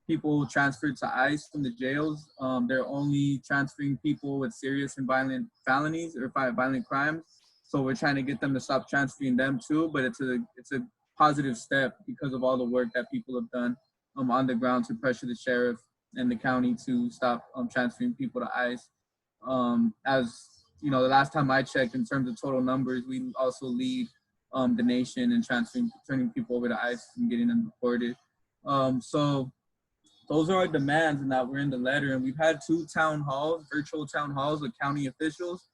people transferred to ICE from the jails. They're only transferring people with serious and violent felonies or violent crimes. So we're trying to get them to stop transferring them too, but it's a positive step because of all the work that people have done on the ground to pressure the sheriff and the county to stop transferring people to ICE. As you know, the last time I checked, in terms of total numbers, we also lead the nation in turning people over to ICE and getting them deported. So those are our demands, and that we're in the letter. And we've had 2 town halls, virtual town halls with county officials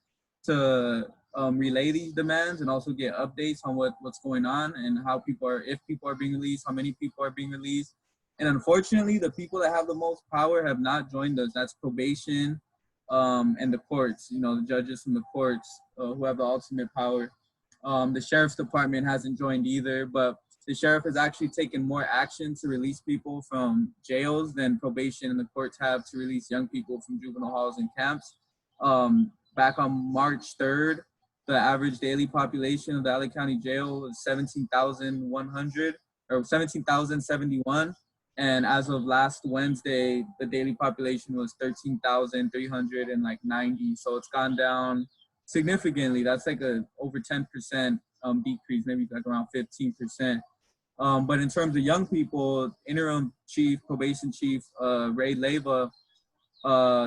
to relay these demands and also get updates on what's going on and how if people are being released, how many people are being released. And unfortunately, the people that have the most power have not joined us. That's probation and the courts, you know, the judges from the courts who have the ultimate power. The sheriff's department hasn't joined either, but the sheriff has actually taken more action to release people from jails than probation and the courts have to release young people from juvenile halls and camps. Back on March 3rd, the average daily population of the LA County Jail was 17,100 or 17,071. And as of last Wednesday, the daily population was 13,390. So it's gone down significantly. That's like over 10% decrease, maybe like around 15%. But in terms of young people, interim probation chief Ray Leyva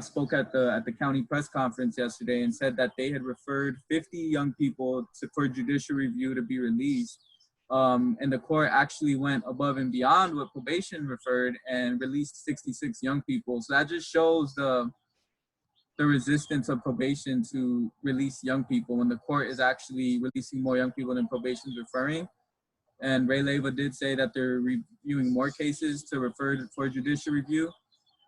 spoke at the county press conference yesterday and said that they had referred 50 young people for judicial review to be released. And the court actually went above and beyond what probation referred and released 66 young people. So that just shows the resistance of probation to release young people when the court is actually releasing more young people than probation is referring. And Ray Leyva did say that they're reviewing more cases to refer for judicial review.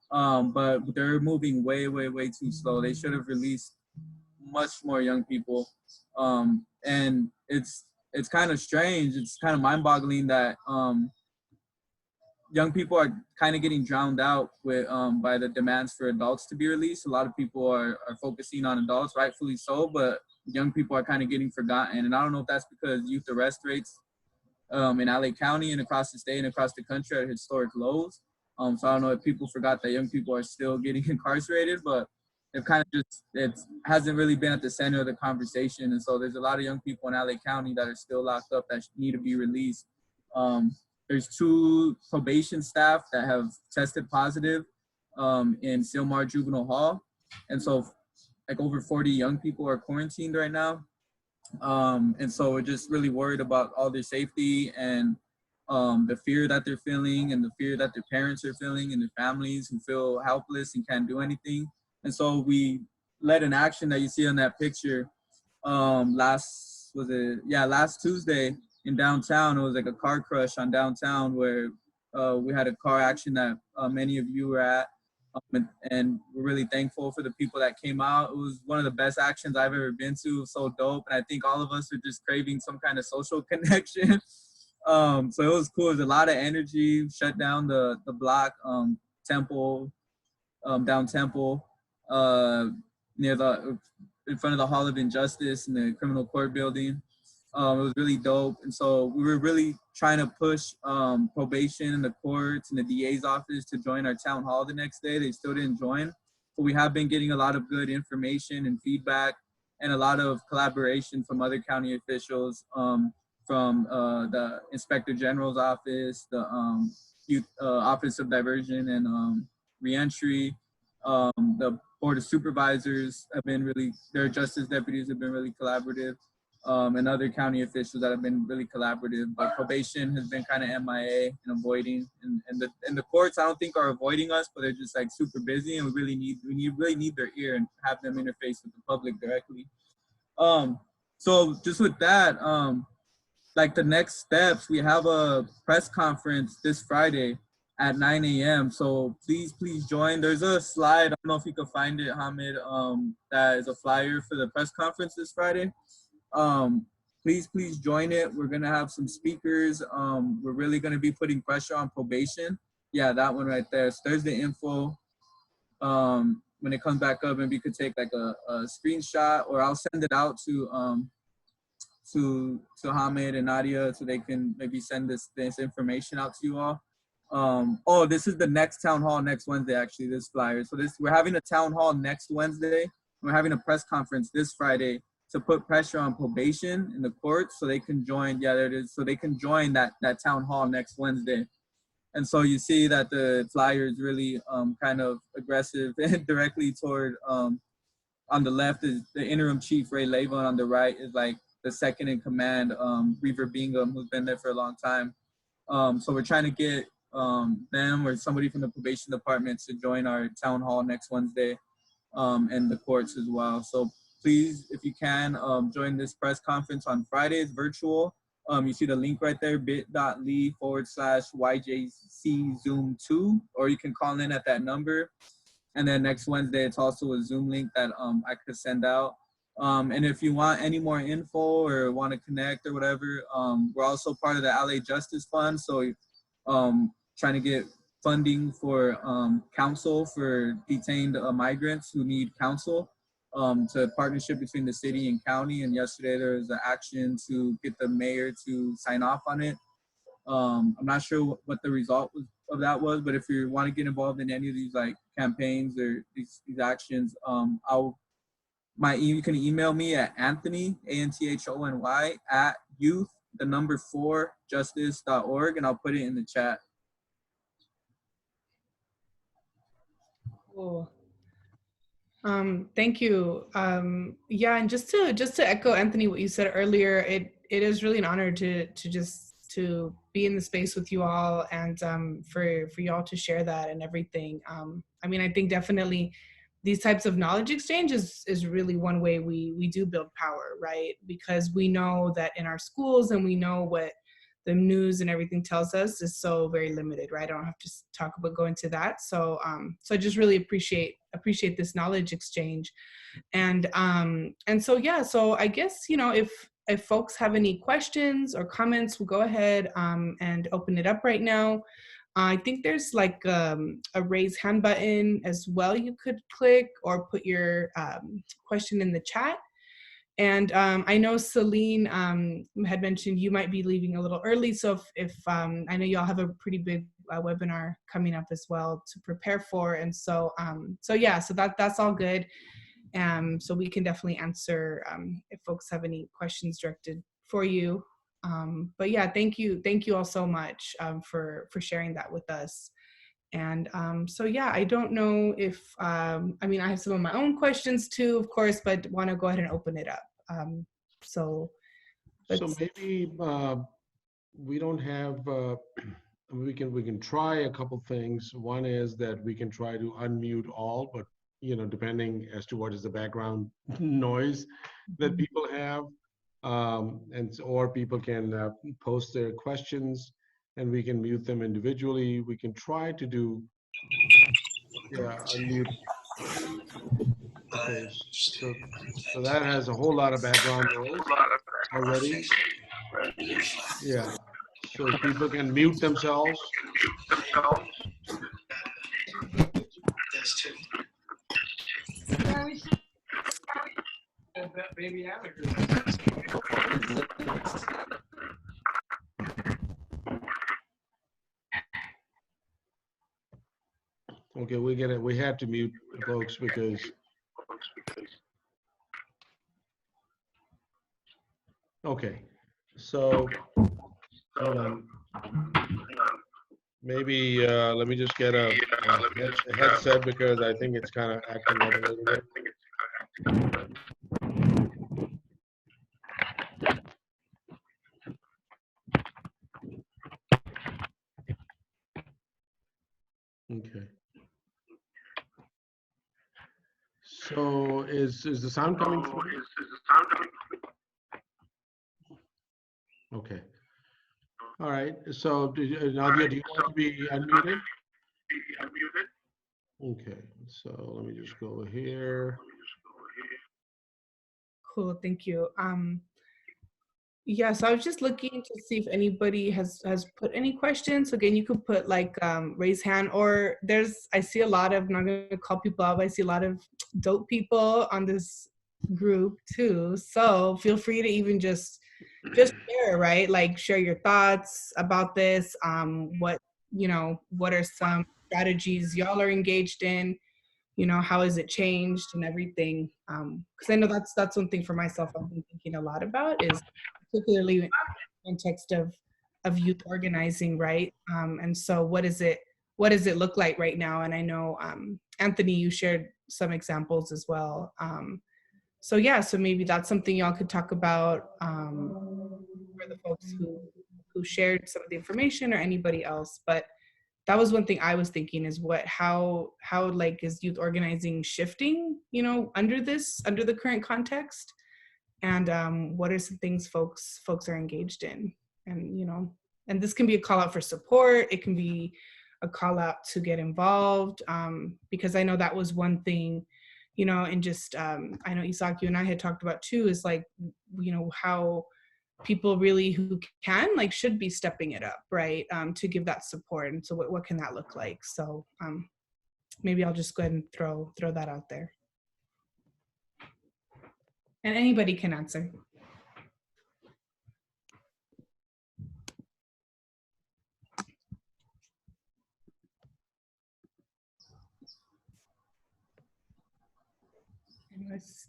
But they're moving way too slow. They should have released much more young people. And it's kind of strange. It's kind of mind-boggling that young people are kind of getting drowned out with by the demands for adults to be released. A lot of people are focusing on adults, rightfully so, but young people are kind of getting forgotten. And I don't know if that's because youth arrest rates in LA County and across the state and across the country are at historic lows. So I don't know if people forgot that young people are still getting incarcerated, but it hasn't really been at the center of the conversation. And so there's a lot of young people in LA County that are still locked up that need to be released. There's 2 probation staff that have tested positive in Silmar Juvenile Hall. And so like over 40 young people are quarantined right now. And so we're just really worried about all their safety and the fear that they're feeling and the fear that their parents are feeling and their families who feel helpless and can't do anything. And so we led an action that you see on that picture last Tuesday in downtown. It was like a car crush on downtown where we had a car action that many of you were at. And we're really thankful for the people that came out. It was one of the best actions I've ever been to. It was so dope. And I think all of us are just craving some kind of social connection. So it was cool. There's a lot of energy. Shut down the block, Temple, down Temple, in front of the Hall of Injustice in the criminal court building. It was really dope. And so we were really trying to push probation and the courts and the DA's office to join our town hall the next day. They still didn't join. But we have been getting a lot of good information and feedback and a lot of collaboration from other county officials, from the Inspector General's office, the Youth Office of Diversion and Reentry, the Board of Supervisors have been really, their justice deputies have been really collaborative, and other county officials that have been really collaborative. But probation has been kind of MIA and avoiding, and the courts I don't think are avoiding us, but they're just like super busy, and we really need their ear and have them interface with the public directly. So just with that, like the next steps, we have a press conference this Friday at 9 a.m. So please join. There's a slide, I don't know if you can find it, Hamid, that is a flyer for the press conference this Friday. Please join it. We're gonna have some speakers. We're really gonna be putting pressure on probation. Yeah, that one right there. So there's the info. When it comes back up, maybe you could take like a screenshot, or I'll send it out to Hamid and Nadia so they can maybe send this information out to you all. Oh, this is the next town hall next Wednesday, actually, this flyer. So we're having a town hall next Wednesday. We're having a press conference this Friday to put pressure on probation in the courts so they can join. Yeah, there it is. So they can join that town hall next Wednesday. And so you see that the flyer is really kind of aggressive and directly toward, on the left is the interim chief, Ray Leva, and on the right is like the second in command, Reaver Bingham, who's been there for a long time. So we're trying to get them or somebody from the probation department to join our town hall next Wednesday, and the courts as well. So please, if you can, join this press conference on Friday. It's virtual. You see the link right there, bit.ly/YJC Zoom 2, or you can call in at that number. And then next Wednesday, it's also a Zoom link that I could send out. And if you want any more info or want to connect or whatever, we're also part of the LA Justice Fund. So trying to get funding for counsel for detained migrants who need counsel, to partnership between the city and county. And yesterday there was an action to get the mayor to sign off on it. I'm not sure what the result of that was, but if you want to get involved in any of these like campaigns or these actions, you can email me at Anthony, ANTHONY, at youth4justice.org, and I'll put it in the chat. Cool. Thank you. Yeah, and just to echo Anthony, what you said earlier, it is really an honor to be in the space with you all, and for y'all to share that and everything. I mean, I think definitely these types of knowledge exchange is really one way we do build power, right? Because we know that in our schools, and we know what the news and everything tells us is so very limited, right? I don't have to go into that. So so I just really appreciate this knowledge exchange. And so yeah, so I guess, you know, if folks have any questions or comments, we'll go ahead and open it up right now. I think there's like a raise hand button as well you could click, or put your question in the chat. And I know Selene had mentioned you might be leaving a little early, so if I know y'all have a pretty big webinar coming up as well to prepare for, and so so yeah, so that's all good. So we can definitely answer if folks have any questions directed for you. But yeah, thank you all so much for sharing that with us. And so yeah, I don't know if, I mean, I have some of my own questions too, of course, but want to go ahead and open it up. So maybe we don't have, we can try a couple things. One is that we can try to unmute all, but you know, depending as to what is the background noise that people have, or people can post their questions and we can mute them individually. We can try to do, unmute. Okay, so that has a whole lot of background noise already. Yeah, so people can mute themselves. Okay, we have to mute folks because Okay. So hold on. Maybe let me just get a headset because I think it's kind of acting up a little bit. Okay. So is the sound coming through? Okay. All right. So Nadia, do you want to be unmuted? Okay. So let me just go over here. Cool, thank you. Yeah, so I was just looking to see if anybody has put any questions. So again, you could put like raise hand, or I see a lot of, I'm not gonna call people out, but I see a lot of dope people on this group too. So feel free to even just share, right? Like share your thoughts about this. What what are some strategies y'all are engaged in? How has it changed and everything? Because I know that's one thing for myself I've been thinking a lot about, is particularly in the context of youth organizing, right? And so what does it look like right now? And I know Anthony, you shared some examples as well. So yeah, so maybe that's something y'all could talk about for the folks who shared some of the information, or anybody else. But that was one thing I was thinking, is how like is youth organizing shifting, under the current context, and what are some things folks are engaged in, and this can be a call out for support. It can be a call out to get involved, because I know that was one thing, and just I know Ezak, you and I had talked about too, is like, how people really who can, like, should be stepping it up, right, to give that support. And so what can that look like? So maybe I'll just go ahead and throw that out there, and anybody can answer.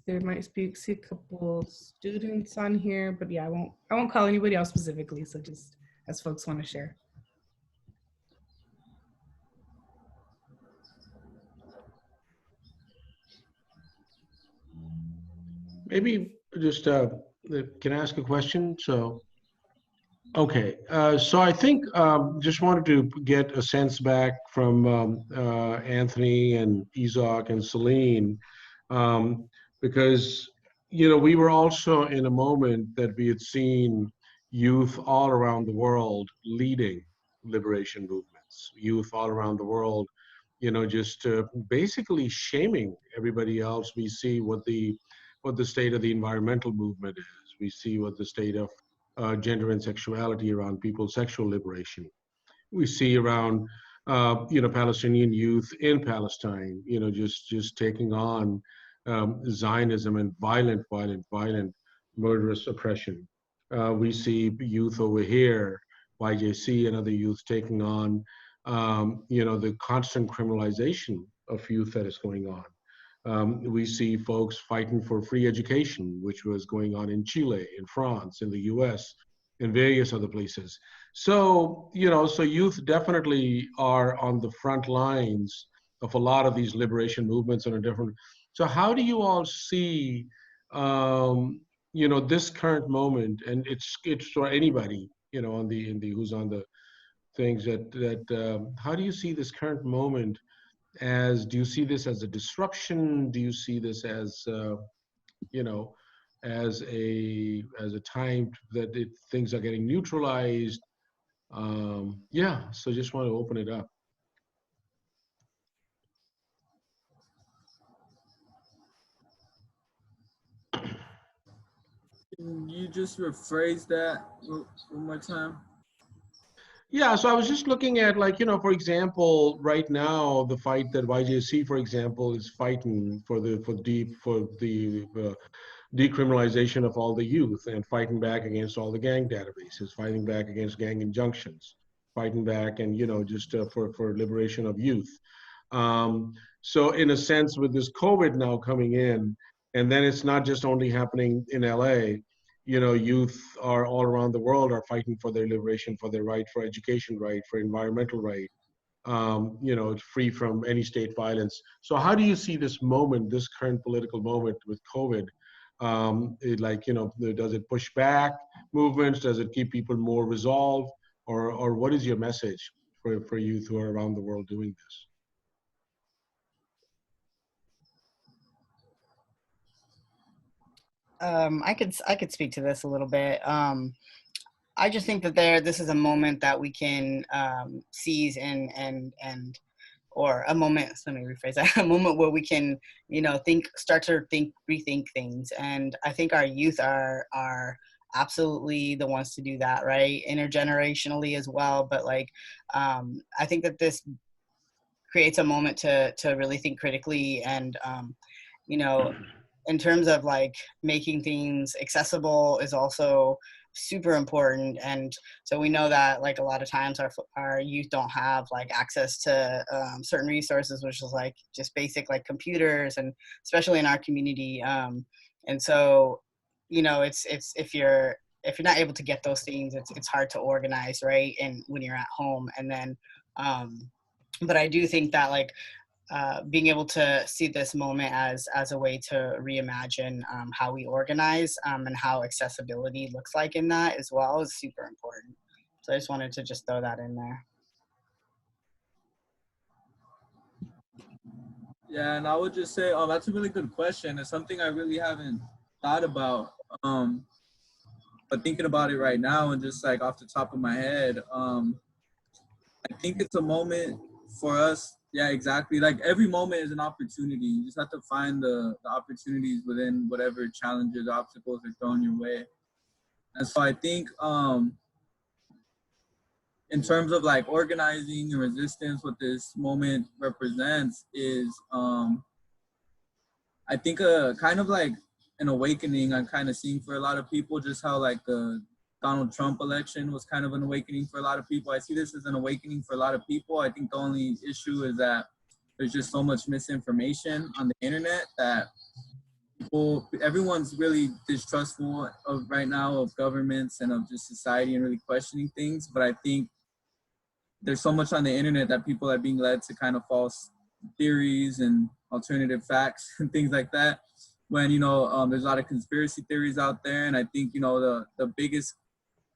There might be a couple students on here, but yeah, I won't call anybody else specifically. So just as folks want to share. Maybe just can I ask a question? So okay, so I think just wanted to get a sense back from Anthony and Ezak and Selene, because we were also in a moment that we had seen youth all around the world leading liberation movements, youth all around the world, just basically shaming everybody else. We see what the state of the environmental movement is. We see what the state of gender and sexuality around people's sexual liberation. We see around, Palestinian youth in Palestine, just taking on Zionism and violent, murderous oppression. We see youth over here, YJC and other youth taking on, the constant criminalization of youth that is going on. We see folks fighting for free education, which was going on in Chile, in France, in the US, in various other places. So, so youth definitely are on the front lines of a lot of these liberation movements on a different. So how do you all see, this current moment, and it's for anybody, on the who's on the things how do you see this current moment? Do you see this as a disruption? Do you see this as as a time that things are getting neutralized? Yeah, so just want to open it up. Can you just rephrase that one more time? Yeah, so I was just looking at, like, for example, right now, the fight that YJC, for example, is fighting for the decriminalization of all the youth, and fighting back against all the gang databases, fighting back against gang injunctions, fighting back, and just for liberation of youth. So in a sense, with this COVID now coming in, and then it's not just only happening in LA, youth are all around the world are fighting for their liberation, for their right, for education right, for environmental right, free from any state violence. So how do you see this moment, this current political moment with COVID? Does it push back movements? Does it keep people more resolved? Or what is your message for youth who are around the world doing this? I could speak to this a little bit. I just think that this is a moment that we can seize or a moment. Let me rephrase that. A moment where we can, rethink things, and I think our youth are absolutely the ones to do that, right? Intergenerationally as well, but I think that this creates a moment to really think critically and in terms of making things accessible is also super important. And so we know that a lot of times our youth don't have access to certain resources, which is just basic computers, and especially in our community. And so it's if you're not able to get those things, it's hard to organize, right? And when you're at home, and then but I do think that being able to see this moment as a way to reimagine how we organize and how accessibility looks like in that as well is super important. So I just wanted to just throw that in there. Yeah, and I would just say, that's a really good question. It's something I really haven't thought about. But thinking about it right now and just off the top of my head, I think it's a moment for us. Yeah, exactly. Every moment is an opportunity. You just have to find the opportunities within whatever challenges, obstacles are thrown your way. And so I think in terms of organizing and resistance, what this moment represents is I think kind of an awakening I'm kind of seeing for a lot of people, just how the Donald Trump election was kind of an awakening for a lot of people. I see this as an awakening for a lot of people. I think the only issue is that there's just so much misinformation on the internet that everyone's really distrustful of right now of governments and of just society and really questioning things. But I think there's so much on the internet that people are being led to kind of false theories and alternative facts and things like that. When, there's a lot of conspiracy theories out there. And I think, the biggest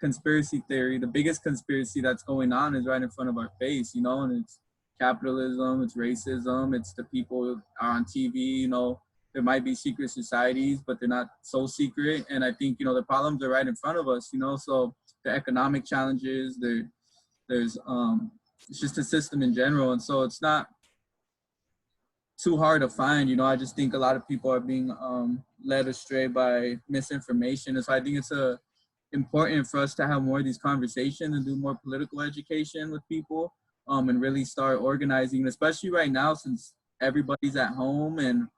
conspiracy theory, the biggest conspiracy that's going on is right in front of our face, and it's capitalism, it's racism, it's the people who are on TV, there might be secret societies, but they're not so secret. And I think, the problems are right in front of us, so the economic challenges, there's it's just a system in general. And so it's not too hard to find, I just think a lot of people are being led astray by misinformation. And so I think it's important for us to have more of these conversations and do more political education with people and really start organizing, especially right now since everybody's at home and,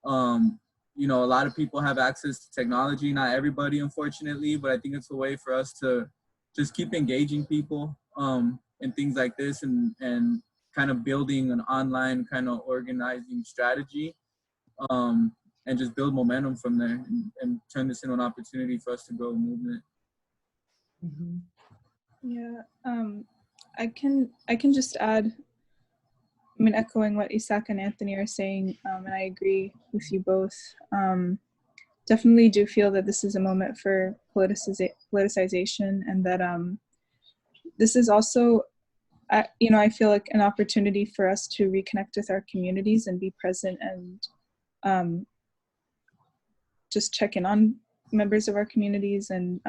a lot of people have access to technology. Not everybody, unfortunately, but I think it's a way for us to just keep engaging people in things like this and kind of building an online kind of organizing strategy and just build momentum from there and turn this into an opportunity for us to grow a movement. Mm-hmm. Yeah, I can just add, echoing what Ezak and Anthony are saying, and I agree with you both. Definitely do feel that this is a moment for politicization, and that this is also, I feel like an opportunity for us to reconnect with our communities and be present and just check in on members of our communities and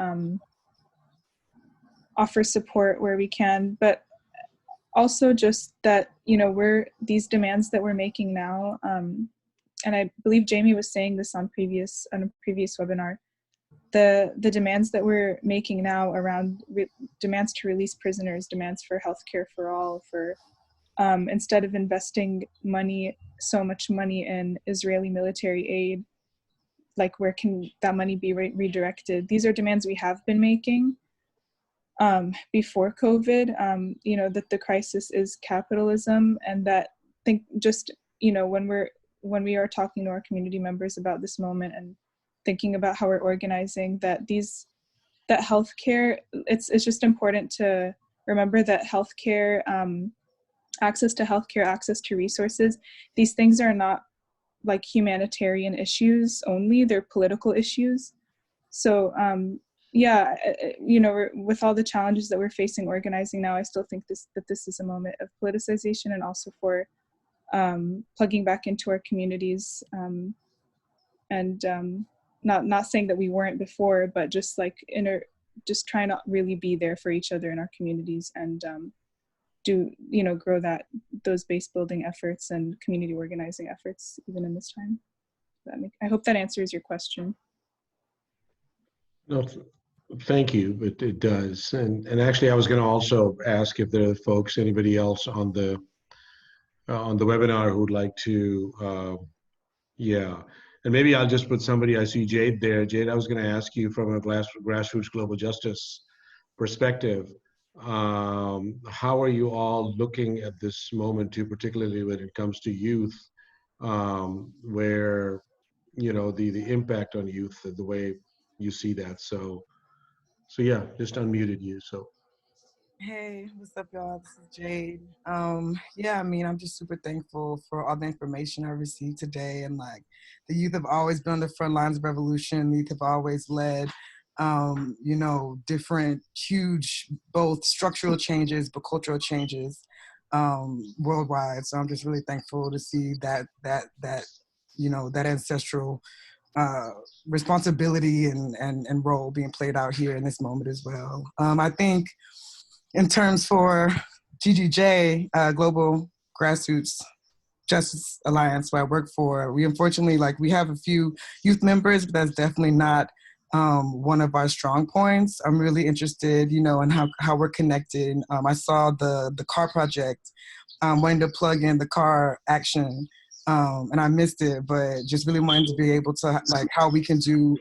offer support where we can. But also just that, these demands that we're making now, and I believe Jamie was saying this on a previous webinar, the demands that we're making now around demands to release prisoners, demands for healthcare for all, for instead of investing so much money in Israeli military aid, where can that money be redirected? These are demands we have been making before COVID, that the crisis is capitalism, and that when we are talking to our community members about this moment and thinking about how we're organizing, that healthcare, it's just important to remember that healthcare, access to healthcare, access to resources, these things are not like humanitarian issues only, they're political issues. So yeah, with all the challenges that we're facing organizing now, I still think that this is a moment of politicization, and also for plugging back into our communities, and not saying that we weren't before, but just like just trying to really be there for each other in our communities, and grow those base building efforts and community organizing efforts even in this time. I hope that answers your question. No, thank you. It does. And actually, I was going to also ask if there are folks, anybody else on the webinar who'd like to, yeah. And maybe I'll just put somebody, I see Jade there. Jade, I was going to ask you from a grassroots global justice perspective, how are you all looking at this moment too, particularly when it comes to youth, where, the impact on youth, the way you see that. So yeah, just unmuted you. So. Hey, what's up, y'all? This is Jade. Yeah, I mean, I'm just super thankful for all the information I received today. And like, the youth have always been on the front lines of revolution. The youth have always led, different, huge, both structural changes, but cultural changes worldwide. So I'm just really thankful to see that ancestral responsibility and role being played out here in this moment as well. I think in terms for GGJ, Global Grassroots Justice Alliance, who I work for, we unfortunately, we have a few youth members, but that's definitely not one of our strong points. I'm really interested, in how we're connected. I saw the car project, wanting to plug in the car action, and I missed it, but just really wanted to be able to, how we can do,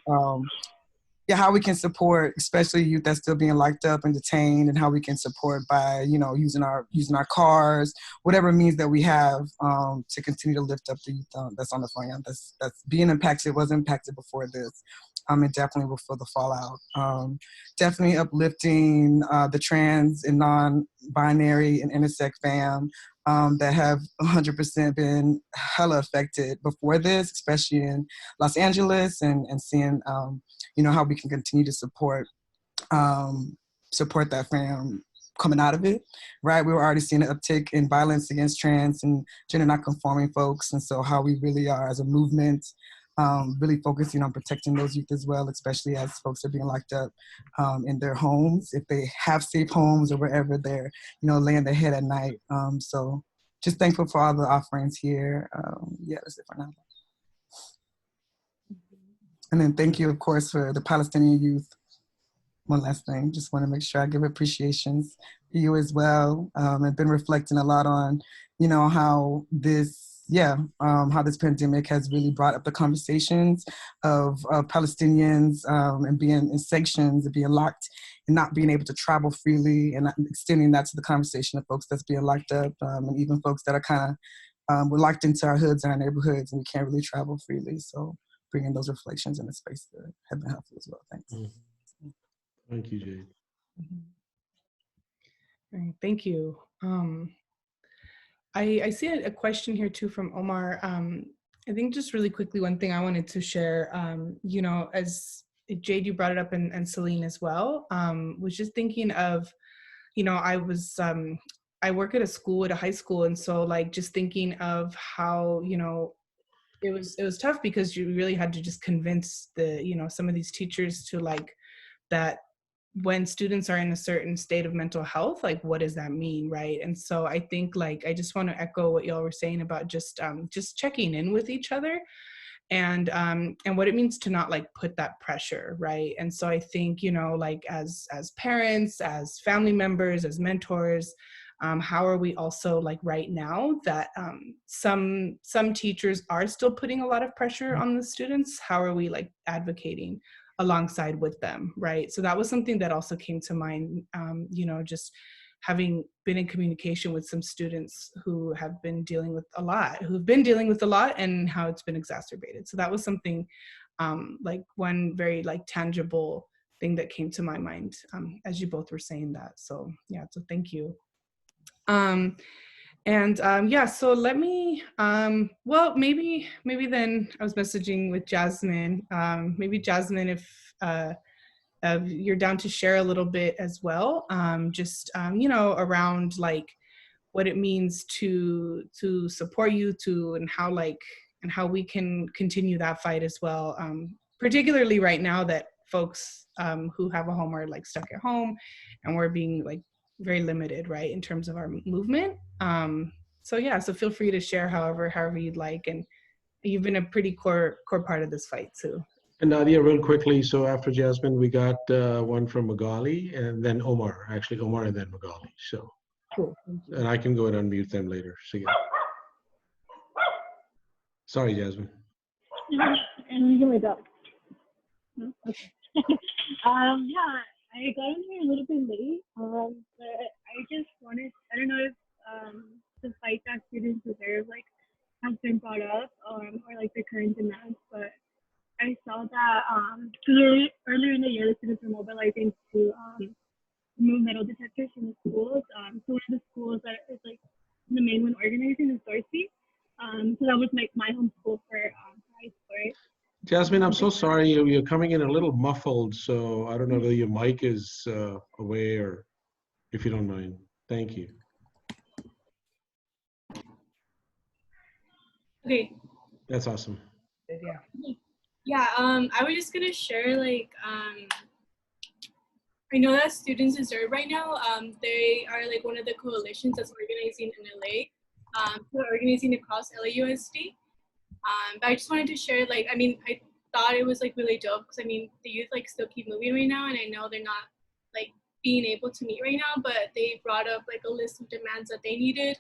how we can support, especially youth that's still being locked up and detained, and how we can support by, using our cars, whatever means that we have, to continue to lift up the youth that's on the front end, that's being impacted, was impacted before this, and definitely will feel the fallout. Definitely uplifting the trans and non-binary and intersex fam that have 100% been hella affected before this, especially in Los Angeles, and seeing, how we can continue to support that fam coming out of it, right? We were already seeing an uptick in violence against trans and gender non-conforming folks, and so how we really are as a movement, really focusing on protecting those youth as well, especially as folks are being locked up in their homes, if they have safe homes or wherever they're, laying their head at night. So just thankful for all the offerings here. Yeah, that's it for now. And then thank you, of course, for the Palestinian youth. One last thing, just want to make sure I give appreciations to you as well. I've been reflecting a lot on, how this pandemic has really brought up the conversations of Palestinians and being in sanctions and being locked and not being able to travel freely, and extending that to the conversation of folks that's being locked up, and even folks that are kind of, we're locked into our hoods and our neighborhoods and we can't really travel freely. So bringing those reflections in the space that have been helpful as well. Thanks. Mm-hmm. Thank you, Jade. All right, thank you. I see a question here too from Omar. I think just really quickly, one thing I wanted to share, as Jade, you brought it up, and Selene as well, was just thinking of, I work at a high school, and so just thinking of how, it was tough because you really had to just convince some of these teachers to that when students are in a certain state of mental health, what does that mean, right? And so I think I just want to echo what y'all were saying about just checking in with each other, and what it means to not put that pressure, right? And so I think as parents, as family members, as mentors, how are we also right now that some teachers are still putting a lot of pressure on the students, how are we advocating alongside with them, right? So that was something that also came to mind, just having been in communication with some students who have been dealing with a lot, and how it's been exacerbated. So that was something like one very like tangible thing that came to my mind as you both were saying that. So yeah, so thank you. Yeah, so let me, well, maybe then I was messaging with Jasmine. Maybe Jasmine, if you're down to share a little bit as well, just, you know, around like what it means to support you and how we can continue that fight as well. Particularly right now that folks who have a home are like stuck at home and we're being like very limited, right, in terms of our movement. So yeah, so feel free to share however you'd like, and you've been a pretty core part of this fight too. And Nadia, real quickly, so after Jasmine, we got one from Magali, and then Omar, actually Omar and then Magali. So, cool. And I can go and unmute them later. So yeah. Sorry, Jasmine. And you can wake up. Okay. Yeah, I got in here a little bit late, but I just wanted, I don't know if the fight that students deserve like has been brought up, or like the current demands, but I saw that earlier in the year the students were mobilizing to remove metal detectors from the schools. So one of the schools that is like the main one organizing is Dorsey. So that was like my home school for high school, right? Jasmine, I'm so sorry. You're coming in a little muffled, so I don't know whether your mic is away or if you don't mind. Thank you. Okay. That's awesome. Yeah. Yeah, I was just gonna share like I know that Students Deserve right now, they are like one of the coalitions that's organizing in LA. They're organizing across LAUSD. But I just wanted to share, like, I mean, I thought it was like really dope because I mean, the youth like still keep moving right now, and I know they're not like being able to meet right now, but they brought up like a list of demands that they needed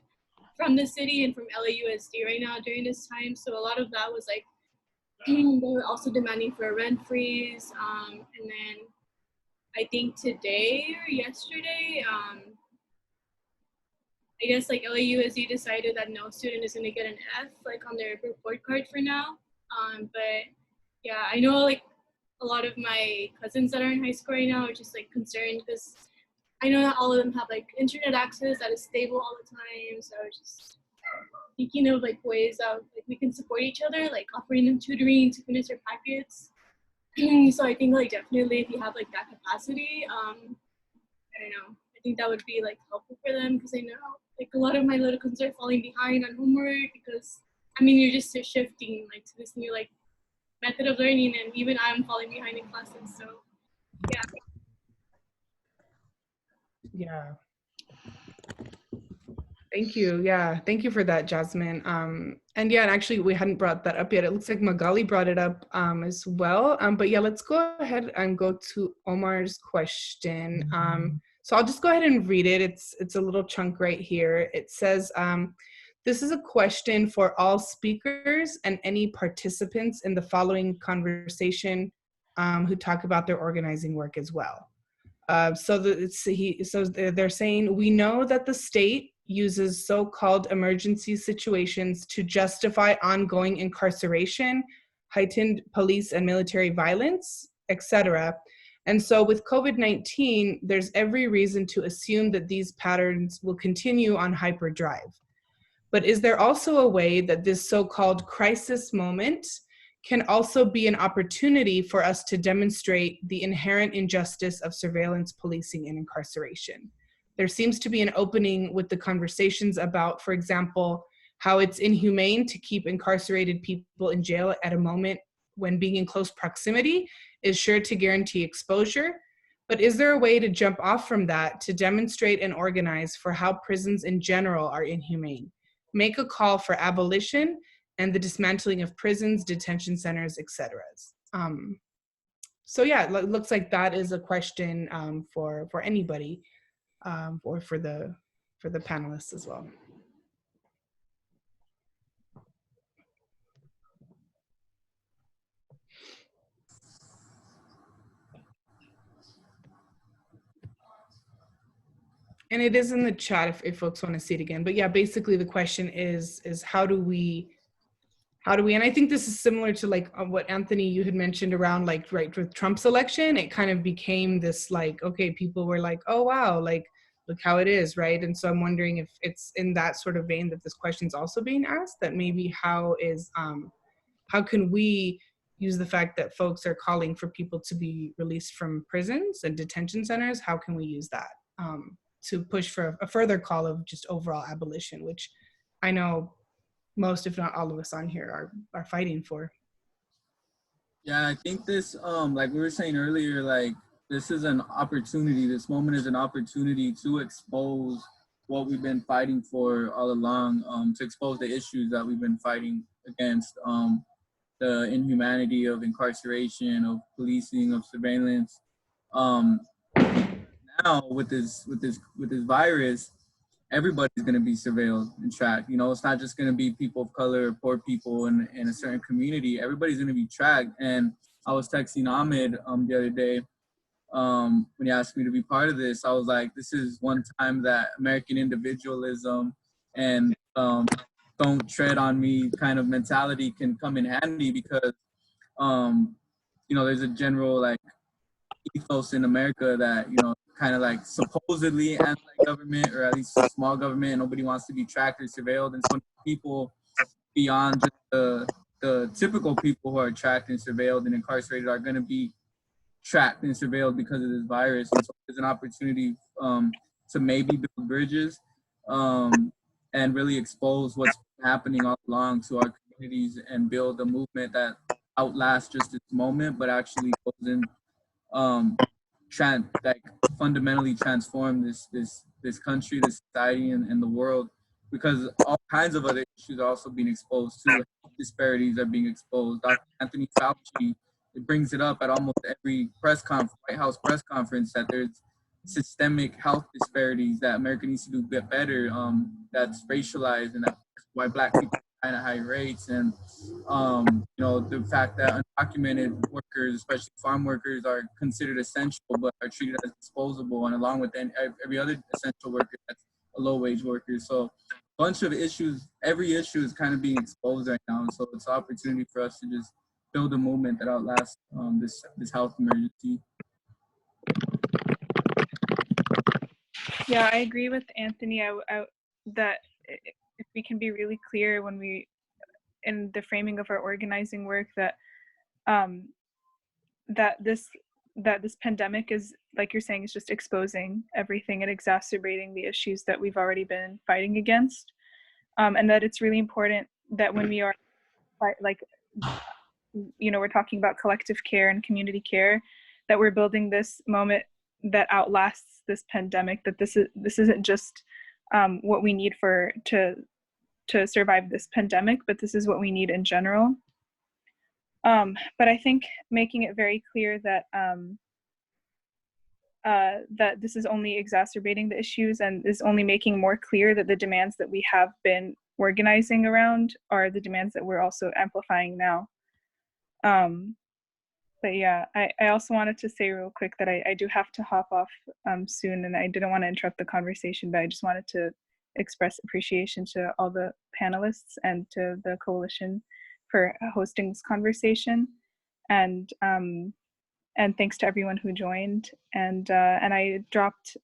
from the city and from LAUSD right now during this time. So a lot of that was like, they were also demanding for a rent freeze. And then I think today or yesterday, I guess like LAUSD decided that no student is gonna get an F like on their report card for now. But yeah, I know like a lot of my cousins that are in high school right now are just like concerned because I know that all of them have like internet access that is stable all the time. So just thinking of like ways that like we can support each other, like offering them tutoring to finish their packets. So I think like definitely if you have like that capacity, I don't know, I think that would be like helpful for them because I know like a lot of my little kids are falling behind on homework because I mean you're just shifting like to this new like method of learning, and even I'm falling behind in classes. So yeah. Yeah. Thank you. Yeah, thank you for that, Jasmine. And yeah, and actually we hadn't brought that up yet. It looks like Magali brought it up as well. But yeah, let's go ahead and go to Omar's question. So I'll just go ahead and read it. It's a little chunk right here. It says, this is a question for all speakers and any participants in the following conversation who talk about their organizing work as well. So they're saying, we know that the state uses so-called emergency situations to justify ongoing incarceration, heightened police and military violence, etc. And so with COVID-19, there's every reason to assume that these patterns will continue on hyperdrive. But is there also a way that this so-called crisis moment can also be an opportunity for us to demonstrate the inherent injustice of surveillance, policing, and incarceration? There seems to be an opening with the conversations about, for example, how it's inhumane to keep incarcerated people in jail at a moment when being in close proximity is sure to guarantee exposure. But is there a way to jump off from that to demonstrate and organize for how prisons in general are inhumane? Make a call for abolition and the dismantling of prisons, detention centers, etc. So yeah, it looks like that is a question for anybody, or for the panelists as well. And it is in the chat if folks want to see it again. But yeah, basically the question is how do we, and I think this is similar to like what Anthony, you had mentioned around like, right, with Trump's election, it kind of became this like, okay, people were like, oh, wow, like, look how it is, right? And so I'm wondering if it's in that sort of vein that this question's also being asked, that maybe how can we use the fact that folks are calling for people to be released from prisons and detention centers, how can we use that to push for a further call of just overall abolition, which I know most, if not all of us on here are fighting for. Yeah, I think this, like we were saying earlier, like this is an opportunity. This moment is an opportunity to expose what we've been fighting for all along, to expose the issues that we've been fighting against, the inhumanity of incarceration, of policing, of surveillance. Now with this virus, everybody's going to be surveilled and tracked. You know, it's not just going to be people of color or poor people in a certain community. Everybody's going to be tracked. And I was texting Ahmed the other day when he asked me to be part of this. I was like, this is one time that American individualism and don't tread on me kind of mentality can come in handy, because, you know, there's a general like ethos in America that, you know, kind of like supposedly anti-government, or at least small government. Nobody wants to be tracked or surveilled. And so people beyond just the typical people who are tracked and surveilled and incarcerated are going to be tracked and surveilled because of this virus. And so there's an opportunity to maybe build bridges and really expose what's happening all along to our communities and build a movement that outlasts just this moment, but actually goes in like fundamentally transform this country, this society, and the world, because all kinds of other issues are also being exposed too. Disparities are being exposed. Dr. Anthony Fauci, it brings it up at almost every White House press conference, that there's systemic health disparities that America needs to do better. That's racialized, and that's why Black people die at high rates. And you know, the fact that undocumented workers, especially farm workers, are considered essential but are treated as disposable, and along with every other essential worker that's a low-wage worker. So a bunch of issues, every issue is kind of being exposed right now. And so it's an opportunity for us to just build a movement that outlasts this health emergency. Yeah, I agree with Anthony. That if we can be really clear when we, in the framing of our organizing work, that this pandemic is, like you're saying, is just exposing everything and exacerbating the issues that we've already been fighting against, and that it's really important that when we are you know, we're talking about collective care and community care, that we're building this moment that outlasts this pandemic, that this isn't just what we need to survive this pandemic, but this is what we need in general. But I think making it very clear that that this is only exacerbating the issues and is only making more clear that the demands that we have been organizing around are the demands that we're also amplifying now. But yeah, I also wanted to say real quick that I do have to hop off soon, and I didn't want to interrupt the conversation, but I just wanted to express appreciation to all the panelists and to the coalition for hosting this conversation, and thanks to everyone who joined. And I dropped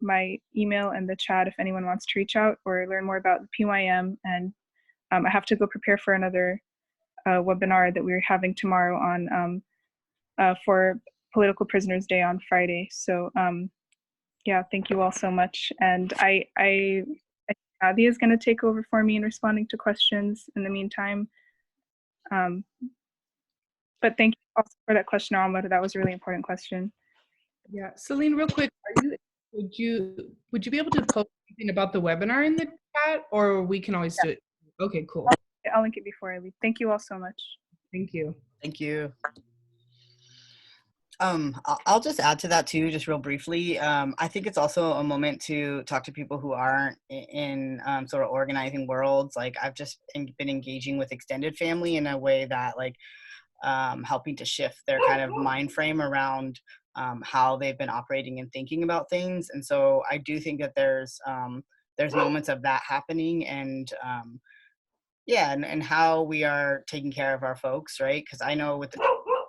my email in the chat if anyone wants to reach out or learn more about the PYM. And I have to go prepare for another webinar that we're having tomorrow on for Political Prisoners Day on Friday. So yeah, thank you all so much. And I Nadia is going to take over for me in responding to questions in the meantime. But thank you also for that question, Ahmed. That was a really important question. Yeah, Selene, real quick, would you be able to post something about the webinar in the chat, or we can always do it? Okay, cool. I'll link it before I leave. Thank you all so much. Thank you. Thank you. I'll just add to that too, just real briefly. I think it's also a moment to talk to people who aren't in sort of organizing worlds. Like I've just been engaging with extended family in a way that like helping to shift their kind of mind frame around how they've been operating and thinking about things. And so I do think that there's moments of that happening, and yeah, and how we are taking care of our folks, right? Because I know with the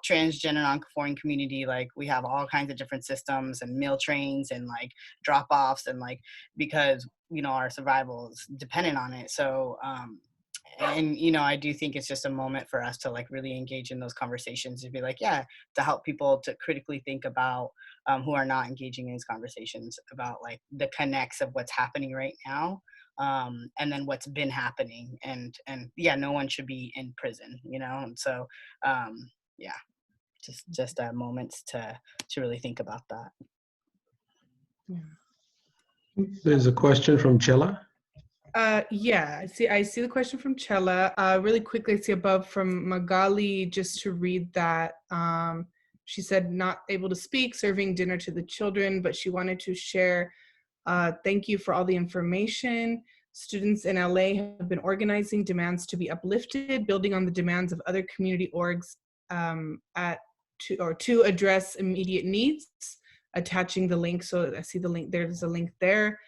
transgender non-conforming community, like we have all kinds of different systems and meal trains and like drop-offs, and like because our survival is dependent on it. So and I do think it's just a moment for us to like really engage in those conversations, and be like, yeah, to help people to critically think about who are not engaging in these conversations about like the connects of what's happening right now, and then what's been happening, and yeah, no one should be in prison, and so yeah, just moments to really think about that. There's a question from Chella. Yeah, I see the question from Chella. Really quickly, I see above from Magali, just to read that. She said not able to speak, serving dinner to the children, but she wanted to share, thank you for all the information. Students in LA have been organizing demands to be uplifted, building on the demands of other community orgs to address immediate needs, attaching the link. So I see the link, there's a link there.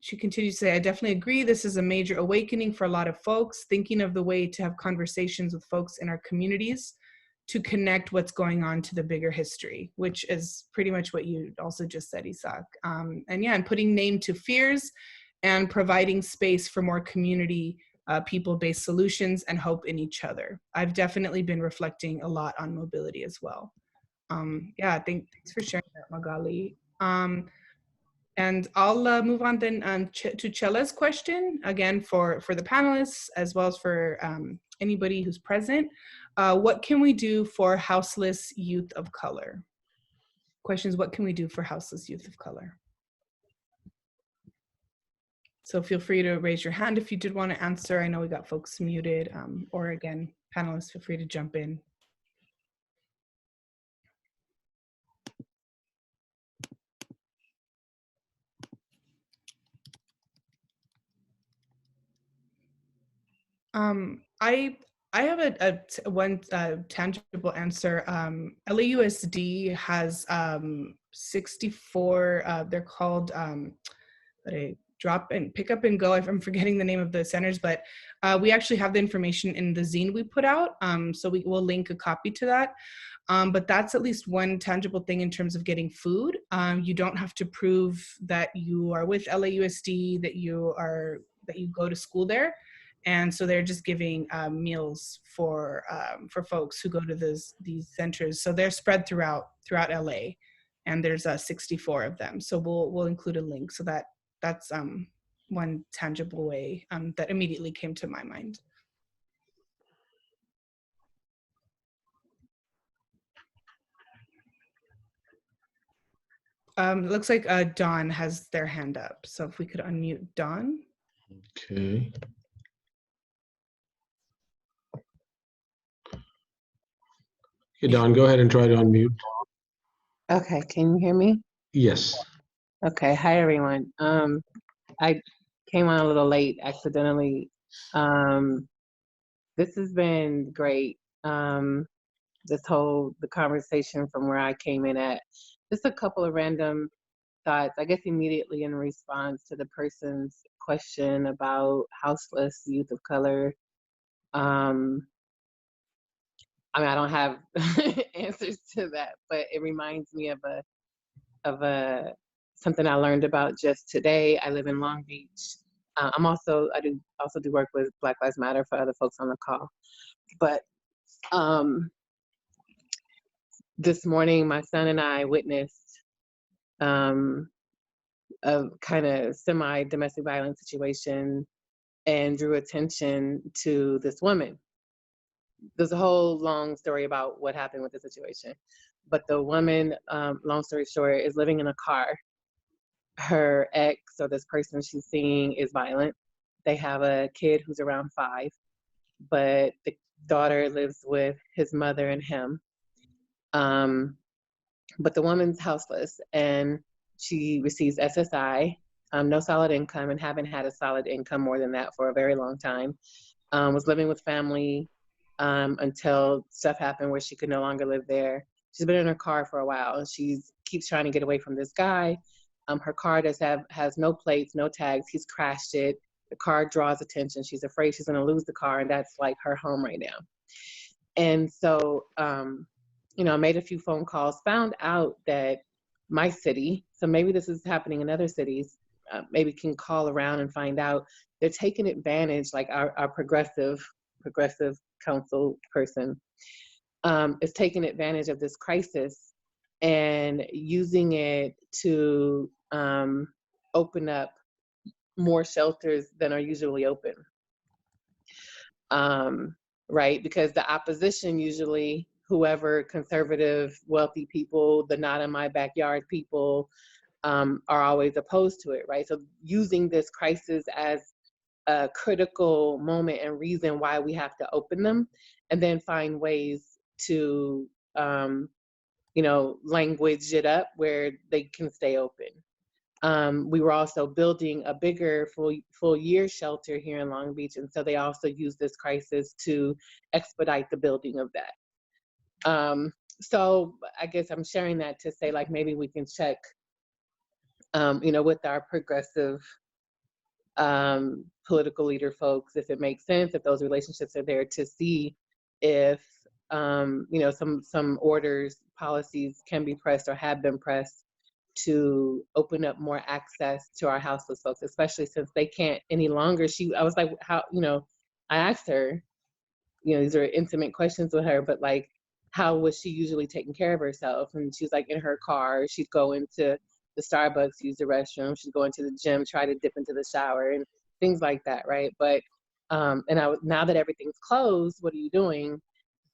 She continues to say, I definitely agree. This is a major awakening for a lot of folks, thinking of the way to have conversations with folks in our communities to connect what's going on to the bigger history, which is pretty much what you also just said, Ezak. And yeah, and putting name to fears and providing space for more community people-based solutions and hope in each other. I've definitely been reflecting a lot on mobility as well. Yeah, thanks for sharing that, Magali. And I'll move on then to Chella's question, again, for the panelists, as well as for anybody who's present. What can we do for houseless youth of color? Questions, what can we do for houseless youth of color? So feel free to raise your hand if you did want to answer. I know we got folks muted, or again, panelists, feel free to jump in. I have one tangible answer. LAUSD has 64. They're called drop and pick up and go. I'm forgetting the name of the centers, but we actually have the information in the zine we put out. So we will link a copy to that. But that's at least one tangible thing in terms of getting food. You don't have to prove that you are with LAUSD, that you go to school there. And so they're just giving meals for folks who go to these centers. So they're spread throughout LA, and there's 64 of them. So we'll include a link. So that's one tangible way that immediately came to my mind. It looks like Dawn has their hand up. So if we could unmute Dawn. Okay. Okay, Dawn, go ahead and try to unmute. Okay, can you hear me? Yes. Okay, hi everyone. I came on a little late accidentally. This has been great. The conversation from where I came in at. Just a couple of random thoughts, I guess immediately in response to the person's question about houseless youth of color. I mean, I don't have answers to that, but it reminds me of something I learned about just today. I live in Long Beach. I do work with Black Lives Matter for other folks on the call. But this morning, my son and I witnessed a kind of semi-domestic violence situation and drew attention to this woman. There's a whole long story about what happened with the situation. But the woman, long story short, is living in a car. Her ex, or this person she's seeing, is violent. They have a kid who's around 5, but the daughter lives with his mother and him. But the woman's houseless, and she receives SSI, no solid income, and haven't had a solid income more than that for a very long time. Was living with family until stuff happened where she could no longer live there. She's been in her car for a while, and keeps trying to get away from this guy. Her car has no plates, no tags. He's crashed it. The car draws attention. She's afraid she's going to lose the car, and that's like her home right now. And so, I made a few phone calls, found out that my city, so maybe this is happening in other cities, maybe can call around and find out, they're taking advantage, like our progressive council person is taking advantage of this crisis and using it to open up more shelters than are usually open. Right? Because the opposition usually, whoever conservative, wealthy people, the not in my backyard people, are always opposed to it, right? So using this crisis as a critical moment and reason why we have to open them, and then find ways to, language it up where they can stay open. We were also building a bigger full year shelter here in Long Beach, and so they also used this crisis to expedite the building of that. So I guess I'm sharing that to say, like, maybe we can check, with our progressive political leader folks, if it makes sense, if those relationships are there, to see if some orders, policies can be pressed or have been pressed to open up more access to our houseless folks, especially since they can't any longer. I was like, how, I asked her, these are intimate questions with her, but like, how was she usually taking care of herself? And she's like, in her car, she'd go into the Starbucks, use the restroom, she'd go into the gym, try to dip into the shower and things like that, right? But, now that everything's closed, what are you doing?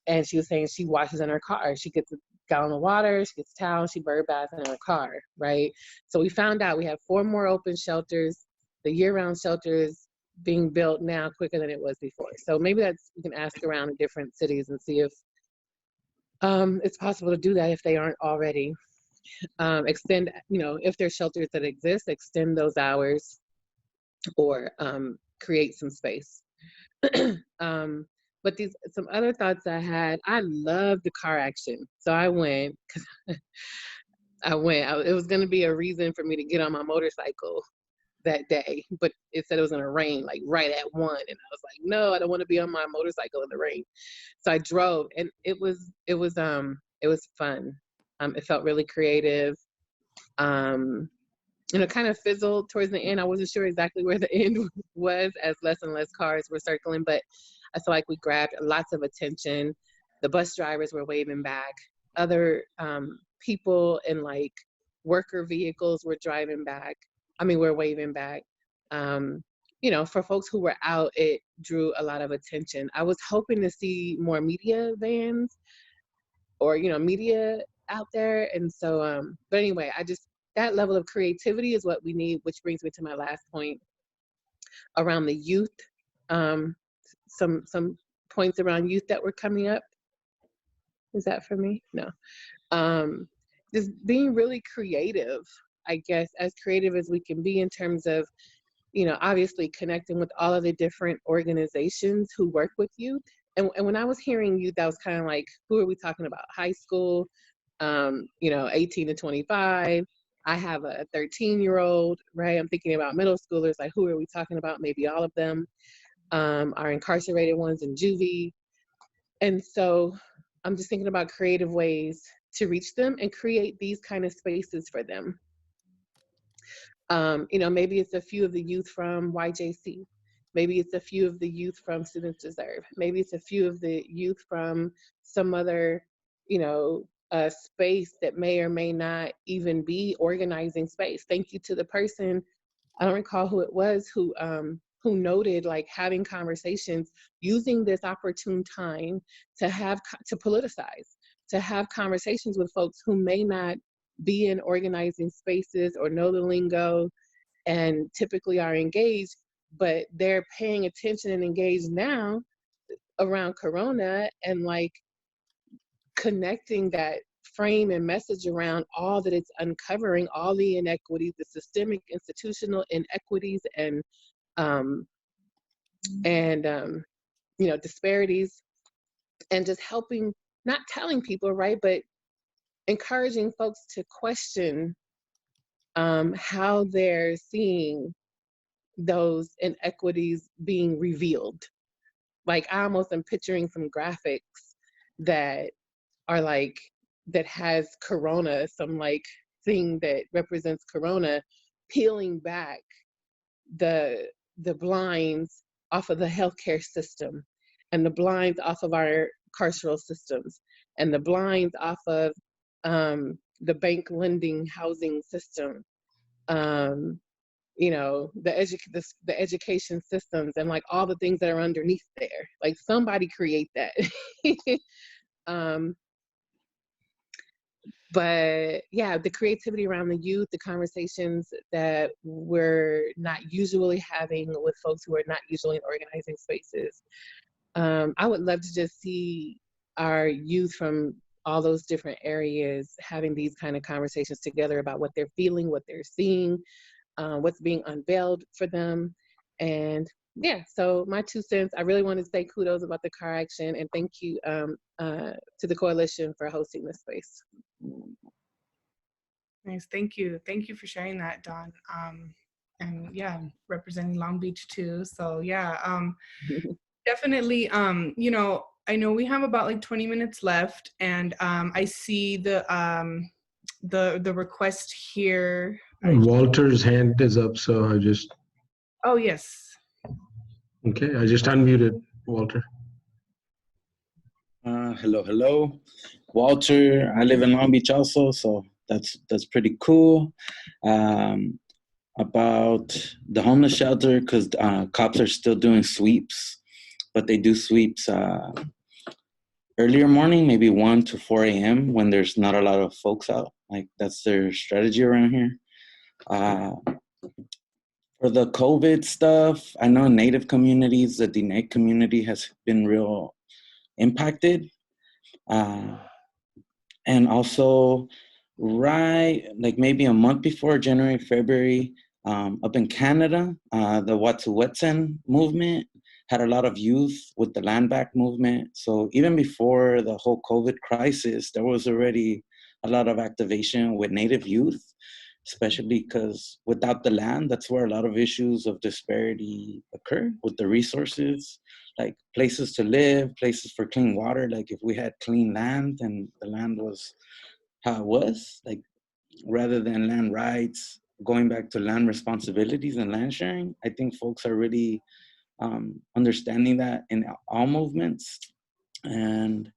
And she was saying she washes in her car. She gets a gallon of water, she gets a towel, she bird baths in her car, right? So we found out we have 4 more open shelters. The year-round shelter is being built now quicker than it was before. So maybe we can ask around in different cities and see if it's possible to do that if they aren't already. Extend, if there's shelters that exist, extend those hours or create some space. But some other thoughts I had, I love the car action. So I went, it was going to be a reason for me to get on my motorcycle that day, but it said it was going to rain like right at 1. And I was like, no, I don't want to be on my motorcycle in the rain. So I drove, and it was fun. It felt really creative. Kind of fizzled towards the end. I wasn't sure exactly where the end was as less and less cars were circling, but I feel like we grabbed lots of attention. The bus drivers were waving back. Other people in like worker vehicles were were waving back. For folks who were out, it drew a lot of attention. I was hoping to see more media vans or, media out there. And so, but anyway, that level of creativity is what we need, which brings me to my last point around the youth. Some points around youth that were coming up. Is that for me? No. Just being really creative, I guess, as creative as we can be in terms of, obviously connecting with all of the different organizations who work with youth. And when I was hearing youth, I was kind of like, who are we talking about? High school, 18 to 25. I have a 13-year-old, right? I'm thinking about middle schoolers, like who are we talking about? Maybe all of them are incarcerated ones in juvie. And so I'm just thinking about creative ways to reach them and create these kind of spaces for them. Maybe it's a few of the youth from YJC. Maybe it's a few of the youth from Students Deserve. Maybe it's a few of the youth from some other, space that may or may not even be organizing space. Thank you to the person, I don't recall who it was, who noted like having conversations, using this opportune time to politicize, to have conversations with folks who may not be in organizing spaces or know the lingo and typically are engaged, but they're paying attention and engaged now around Corona and like connecting that frame and message around all that it's uncovering, all the inequities, the systemic institutional inequities and disparities, and just helping, not telling people, right, but encouraging folks to question how they're seeing those inequities being revealed. Like, I almost am picturing some graphics that are like, that has Corona, some like thing that represents Corona, peeling back the blinds off of the healthcare system, and the blinds off of our carceral systems, and the blinds off of the bank lending housing system, you know, the education systems, and like all the things that are underneath there. Like, somebody create that. But yeah, the creativity around the youth, the conversations that we're not usually having with folks who are not usually in organizing spaces. I would love to just see our youth from all those different areas having these kind of conversations together about what they're feeling, what they're seeing, what's being unveiled for them. And yeah, so my 2 cents, I really want to say kudos about the car action, and thank you to the coalition for hosting this space. Nice, thank you. Thank you for sharing that, Dawn. And yeah, representing Long Beach too. So yeah, definitely, you know, I know we have about like 20 minutes left, and I see the request here. Walter's hand is up, so I just. Oh, yes. Okay, I just unmuted Walter. Hello. Walter, I live in Long Beach also, so that's pretty cool. About the homeless shelter, because cops are still doing sweeps, but they do sweeps earlier morning, maybe 1 to 4 a.m. when there's not a lot of folks out. Like, that's their strategy around here. For the COVID stuff, I know in Native communities, the Diné community has been real impacted. And also, right, like maybe a month before January, February, up in Canada, the Wet'suwet'en movement had a lot of youth with the land back movement. So even before the whole COVID crisis, there was already a lot of activation with Native youth, especially because without the land, that's where a lot of issues of disparity occur with the resources, like places to live, places for clean water. Like, if we had clean land and the land was how it was, like, rather than land rights, going back to land responsibilities and land sharing, I think folks are really understanding that in all movements. And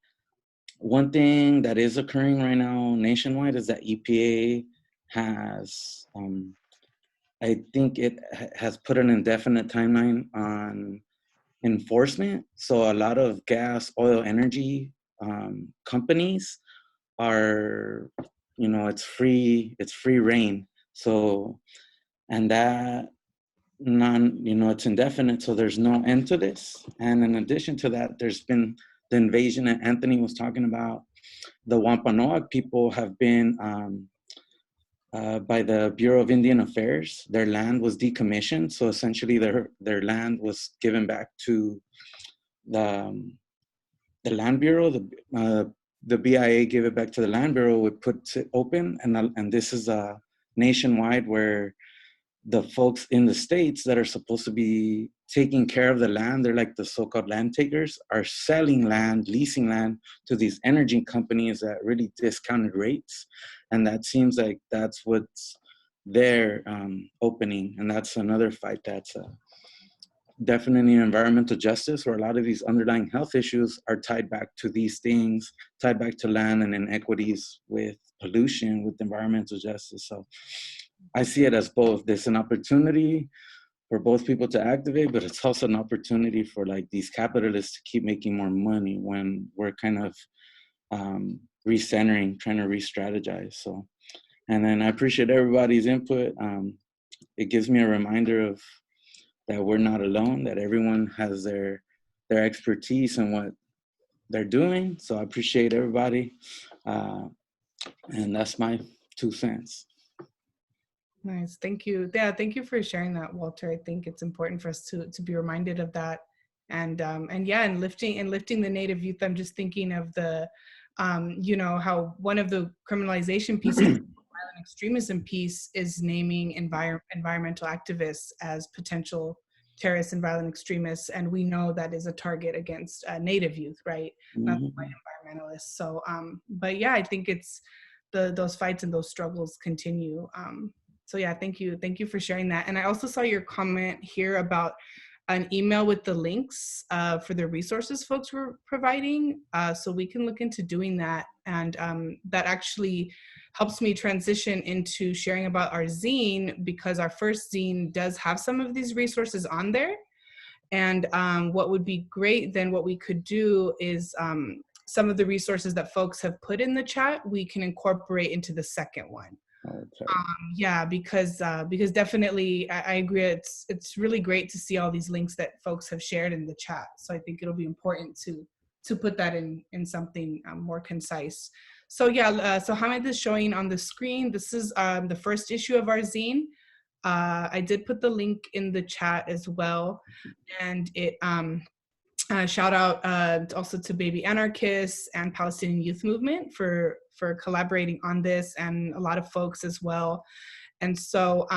one thing that is occurring right now nationwide is that EPA has, I think it has put an indefinite timeline on enforcement. So a lot of gas, oil, energy companies are, you know, it's free reign. So, and that it's indefinite, so there's no end to this. And in addition to that, there's been the invasion that Anthony was talking about. The Wampanoag people have been, by the Bureau of Indian Affairs, their land was decommissioned. So essentially their land was given back to the Land Bureau. The BIA gave it back to the Land Bureau. It puts it open, and this is nationwide, where the folks in the states that are supposed to be taking care of the land, they're like the so-called land takers, are selling land, leasing land to these energy companies at really discounted rates. And that seems like that's what's their opening. And that's another fight that's definitely environmental justice, where a lot of these underlying health issues are tied back to these things, tied back to land and inequities with pollution, with environmental justice. So I see it as both. There's an opportunity for both people to activate, but it's also an opportunity for like these capitalists to keep making more money when we're kind of recentering, trying to re-strategize. So, and then I appreciate everybody's input. It gives me a reminder of that we're not alone, that everyone has their expertise in what they're doing. So I appreciate everybody. And that's my 2 cents. Nice, thank you. Yeah, thank you for sharing that, Walter. I think it's important for us to be reminded of that, and yeah, and lifting the Native youth. I'm just thinking of the You know, how one of the criminalization pieces, violent extremism piece, is naming environmental activists as potential terrorists and violent extremists, and we know that is a target against Native youth, right? Not the white environmentalists. So, but yeah, I think it's those fights and those struggles continue. So yeah, thank you for sharing that. And I also saw your comment here about an email with the links for the resources folks were providing. So we can look into doing that. And that actually helps me transition into sharing about our zine, because our first zine does have some of these resources on there. And what would be great then, what we could do is some of the resources that folks have put in the chat, we can incorporate into the second one. Okay. Yeah, because definitely I agree. It's really great to see all these links that folks have shared in the chat. So I think it'll be important to put that in something more concise. So yeah, so Hamid is showing on the screen. This is the first issue of our zine. I did put the link in the chat as well, and it shout out also to Baby Anarchists and Palestinian Youth Movement for collaborating on this, and a lot of folks as well. And so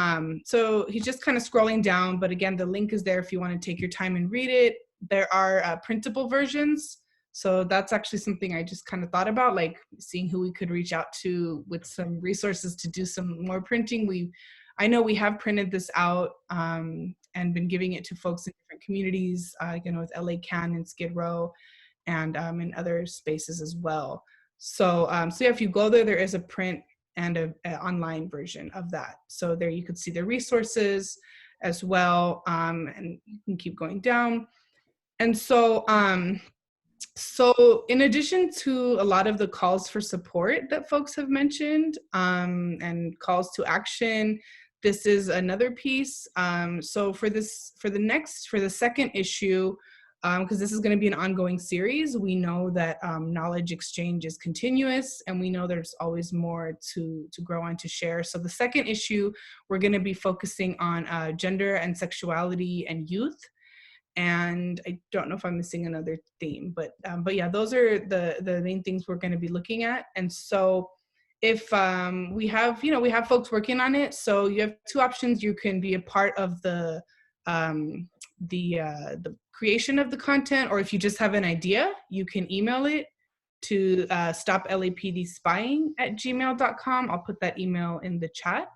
so he's just kind of scrolling down, but again, the link is there if you want to take your time and read it. There are printable versions. So that's actually something I just kind of thought about, like seeing who we could reach out to with some resources to do some more printing. I know we have printed this out and been giving it to folks in different communities, you know, with LA Can and Skid Row, and in other spaces as well. So, so yeah, if you go there, there is a print and an online version of that. So there you could see the resources as well, and you can keep going down. And so, so in addition to a lot of the calls for support that folks have mentioned, and calls to action, this is another piece. So for the second issue, because this is going to be an ongoing series, we know that knowledge exchange is continuous, and we know there's always more to grow on, to share. So the second issue, we're going to be focusing on gender and sexuality and youth. And I don't know if I'm missing another theme, but yeah, those are the main things we're going to be looking at. And so if we have folks working on it, so you have two options. You can be a part of the creation of the content, or if you just have an idea, you can email it to stoplapdspying@gmail.com. I'll put that email in the chat.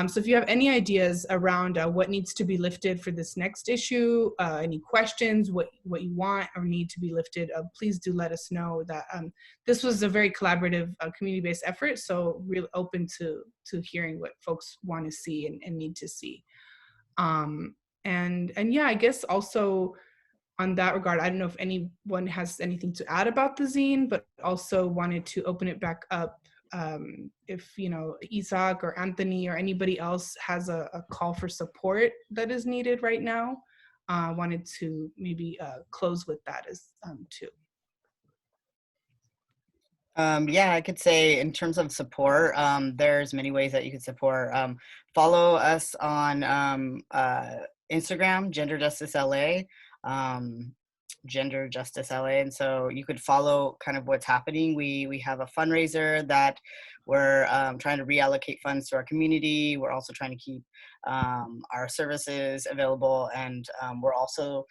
So if you have any ideas around what needs to be lifted for this next issue, any questions, what you want or need to be lifted, please do let us know. That this was a very collaborative community-based effort, so really open to hearing what folks want to see and need to see. And yeah, I guess also on that regard, I don't know if anyone has anything to add about the zine, but also wanted to open it back up. If Ezak or Anthony or anybody else has a call for support that is needed right now, wanted to maybe close with that as too. Yeah, I could say in terms of support, there's many ways that you could support. Follow us on Instagram, Gender Justice LA. Gender Justice LA, and so you could follow kind of what's happening. We have a fundraiser that we're trying to reallocate funds to our community. We're also trying to keep our services available, and we're also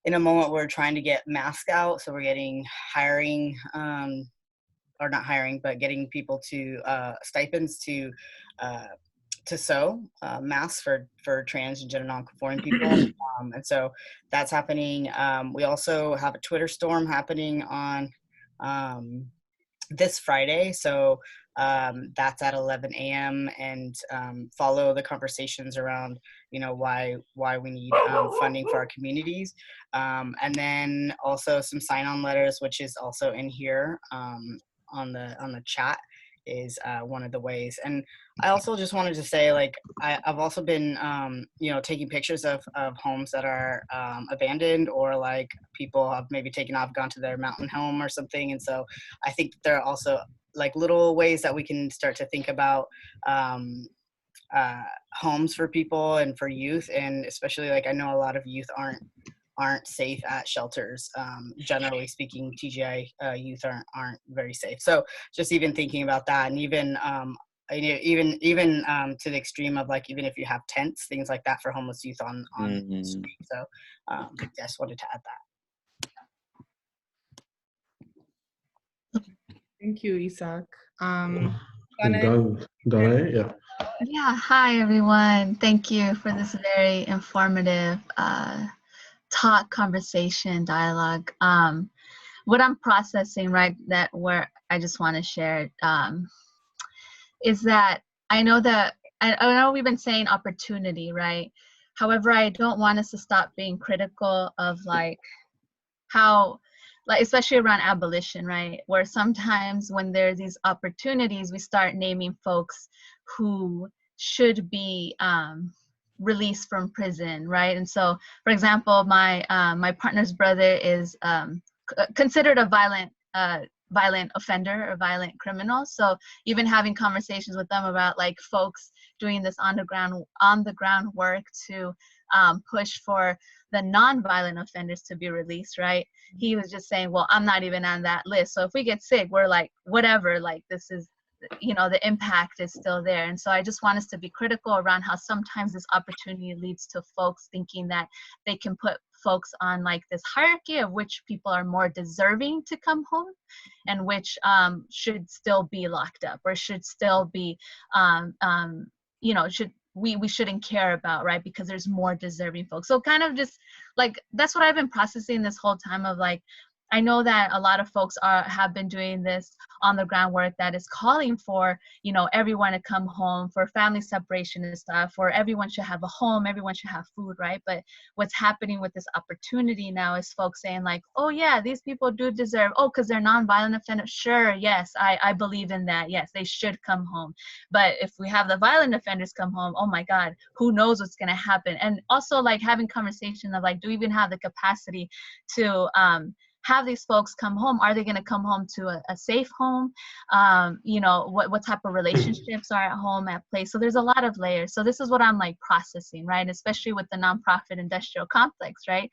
in a moment we're trying to get masks out, so we're getting getting people to stipends to sew masks for trans and gender non-conforming people. And so that's happening. We also have a Twitter storm happening on this Friday. So that's at 11 a.m. and follow the conversations around, why we need funding for our communities. And then also some sign-on letters, which is also in here on the chat, is one of the ways. And I also just wanted to say, like, I've also been, taking pictures of homes that are abandoned, or like people have maybe taken off, gone to their mountain home or something. And so I think there are also like little ways that we can start to think about homes for people and for youth. And especially, like, I know a lot of youth aren't aren't safe at shelters. Generally speaking, TGI youth aren't very safe. So just even thinking about that, and even to the extreme of like, even if you have tents, things like that for homeless youth on the street. So just wanted to add that. Thank you, Ezak. Done, yeah. Yeah, hi everyone. Thank you for this very informative talk, conversation, dialogue. What I'm processing, right, that where I just want to share is that I know we've been saying opportunity, right? However, I don't want us to stop being critical of like how, like especially around abolition, right? Where sometimes when there's these opportunities, we start naming folks who should be released from prison, right? And so, for example, my partner's brother is considered a violent offender or violent criminal. So even having conversations with them about like folks doing this on the ground work to push for the non-violent offenders to be released, right? He was just saying, well, I'm not even on that list. So if we get sick, we're like, whatever, like this is, you know, the impact is still there. And so I just want us to be critical around how sometimes this opportunity leads to folks thinking that they can put folks on like this hierarchy of which people are more deserving to come home and which should still be locked up or should still be, you know, we shouldn't care about, right? Because there's more deserving folks. So kind of just like, that's what I've been processing this whole time of like, I know that a lot of folks have been doing this on the ground work that is calling for, you know, everyone to come home, for family separation and stuff, or everyone should have a home, everyone should have food, right? But what's happening with this opportunity now is folks saying like, oh yeah, these people do deserve, oh, because they're nonviolent offenders. Sure, yes, I believe in that. Yes, they should come home. But if we have the violent offenders come home, oh my God, who knows what's gonna happen? And also like having conversation of like, do we even have the capacity to have these folks come home? Are they going to come home to a safe home? You know, what type of relationships are at home, at place? So there's a lot of layers. So this is what I'm like processing, right? Especially with the nonprofit industrial complex, right?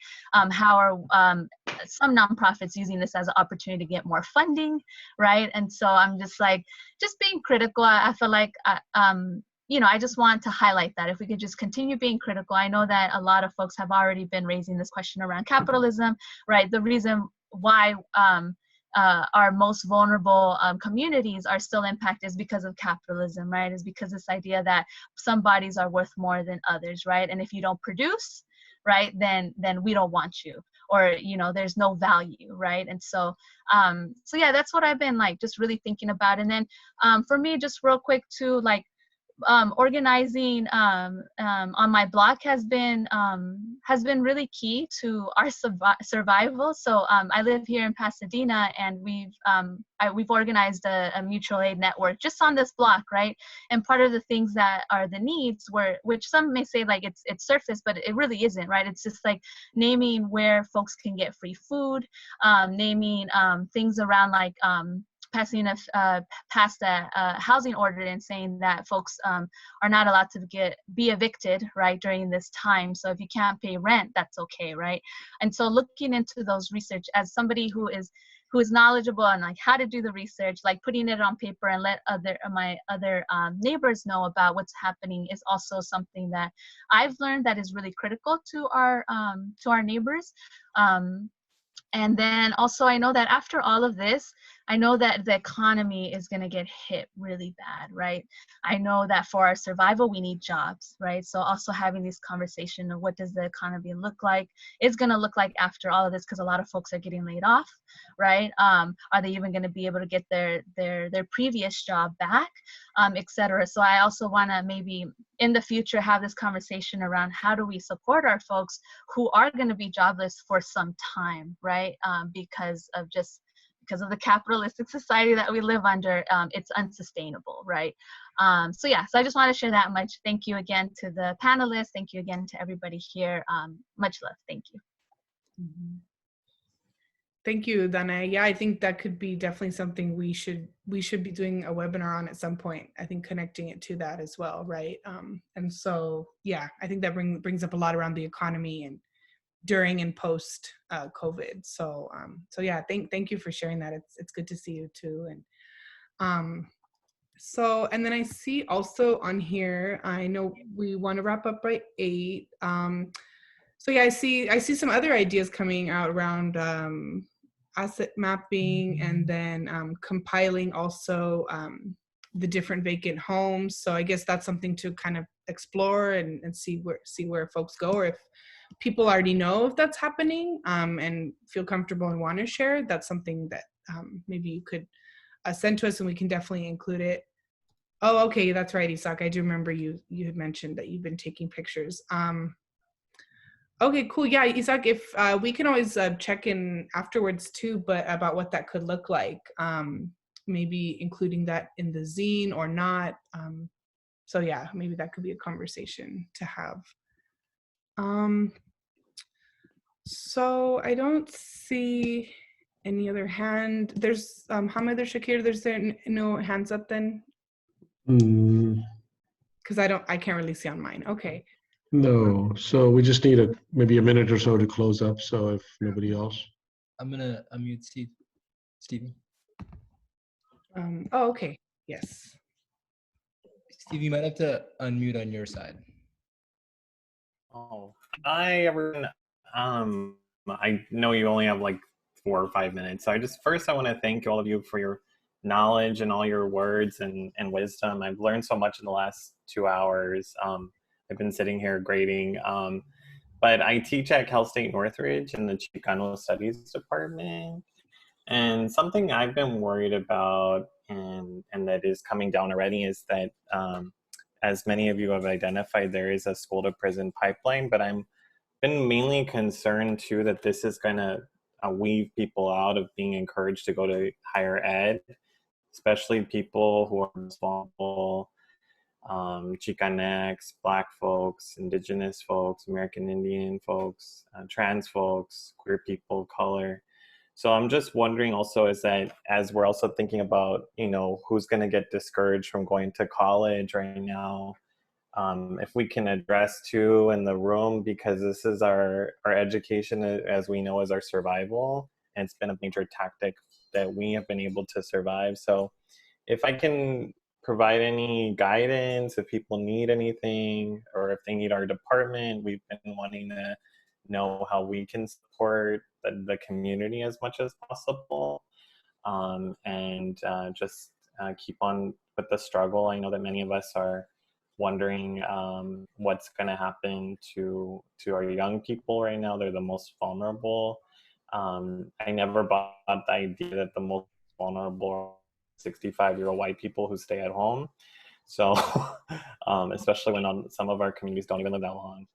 How are some nonprofits using this as an opportunity to get more funding, right? And so I'm just like, just being critical. I feel like, you know, I just want to highlight that if we could just continue being critical. I know that a lot of folks have already been raising this question around capitalism, right? The reason why our most vulnerable communities are still impacted is because of capitalism, right? Is because this idea that some bodies are worth more than others, right? And if you don't produce, right, then we don't want you, or you know, there's no value, right? And so so yeah, that's what I've been like just really thinking about. And then for me, just real quick too, like organizing on my block has been really key to our survival. So I live here in Pasadena, and we've organized a mutual aid network just on this block, right? And part of the things that are the needs were, which some may say like it's surface, but it really isn't, right? It's just like naming where folks can get free food, naming things around like passing passed a housing ordinance saying that folks are not allowed to be evicted, right, during this time. So if you can't pay rent, that's okay, right? And so looking into those research as somebody who is knowledgeable on like how to do the research, like putting it on paper and let my other neighbors know about what's happening is also something that I've learned that is really critical to our neighbors. And then also I know that after all of this, I know that the economy is going to get hit really bad, right? I know that for our survival, we need jobs, right? So also having this conversation of what does the economy look like, is going to look like after all of this, because a lot of folks are getting laid off, right? Are they even going to be able to get their previous job back, et cetera? So I also want to maybe in the future have this conversation around how do we support our folks who are going to be jobless for some time, right? Because of the capitalistic society that we live under, it's unsustainable, right? So yeah, so I just want to share that much. Thank you again to the panelists. Thank you again to everybody here. Much love. Thank you. Mm-hmm. Thank you, Dana. Yeah, I think that could be definitely something we should be doing a webinar on at some point. I think connecting it to that as well, right? And so, yeah, I think that brings up a lot around the economy and during and post COVID. So yeah, thank you for sharing that. It's good to see you too. And so, and then I see also on here, I know we want to wrap up by 8. So yeah, I see some other ideas coming out around asset mapping, and then compiling also the different vacant homes. So I guess that's something to kind of explore and see where folks go, or if people already know if that's happening and feel comfortable and want to share, that's something that maybe you could send to us, and we can definitely include it. Oh, okay, that's right, Ezak. I do remember you had mentioned that you've been taking pictures. Okay, cool. Yeah, Ezak, if we can always check in afterwards too, but about what that could look like, maybe including that in the zine or not. So yeah, maybe that could be a conversation to have. So I don't see any other hand. There's Hamid or Shakir, there's no hands up then? Because I can't really see on mine. Okay. No, so we just need maybe a minute or so to close up. So if nobody else. I'm gonna unmute Stevie. Oh, okay. Yes. Steve, you might have to unmute on your side. Oh, hi everyone. I know you only have like 4 or 5 minutes. So I want to thank all of you for your knowledge and all your words and wisdom. I've learned so much in the last 2 hours. I've been sitting here grading. But I teach at Cal State Northridge in the Chicano Studies Department. And something I've been worried about and that is coming down already is that, as many of you have identified, there is a school to prison pipeline, but I'm been mainly concerned too that this is going to weave people out of being encouraged to go to higher ed, especially people who are responsible, Chicanx, Black folks, Indigenous folks, American Indian folks, trans folks, queer people, color. So I'm just wondering also is that as we're also thinking about, who's going to get discouraged from going to college right now, if we can address too in the room, because this is our education, as we know, is our survival. And it's been a major tactic that we have been able to survive. So if I can provide any guidance, if people need anything, or if they need our department, we've been wanting to know how we can support the community as much as possible, and just keep on with the struggle. I know that many of us are wondering what's going to happen to our young people right now. They're the most vulnerable. I never bought the idea that the most vulnerable 65-year-old white people who stay at home. So especially when some of our communities don't even live that long.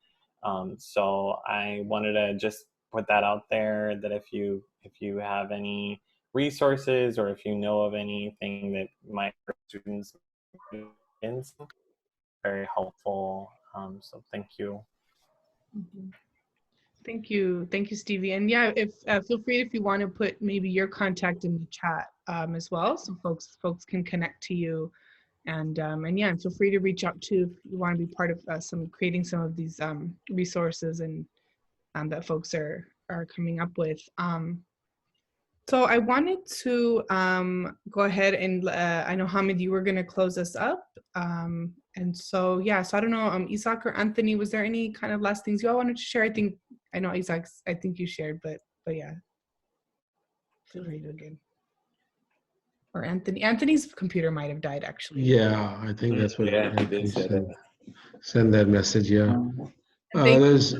So I wanted to just put that out there, that if you have any resources, or if you know of anything that might hurt students, it's very helpful. So thank you. Mm-hmm. Thank you, Stevie. And yeah, if feel free if you want to put maybe your contact in the chat as well, so folks can connect to you. And yeah, and feel free to reach out too if you want to be part of creating some of these resources and that folks are coming up with. So I wanted to go ahead and I know Hamid, you were going to close us up. And so yeah, so I don't know, Ezak or Anthony, was there any kind of last things you all wanted to share? I know Ezak, I think you shared, but yeah, feel free to again. Or Anthony's computer might have died actually. Yeah, I think that's what Anthony said. Send that message. Yeah. There's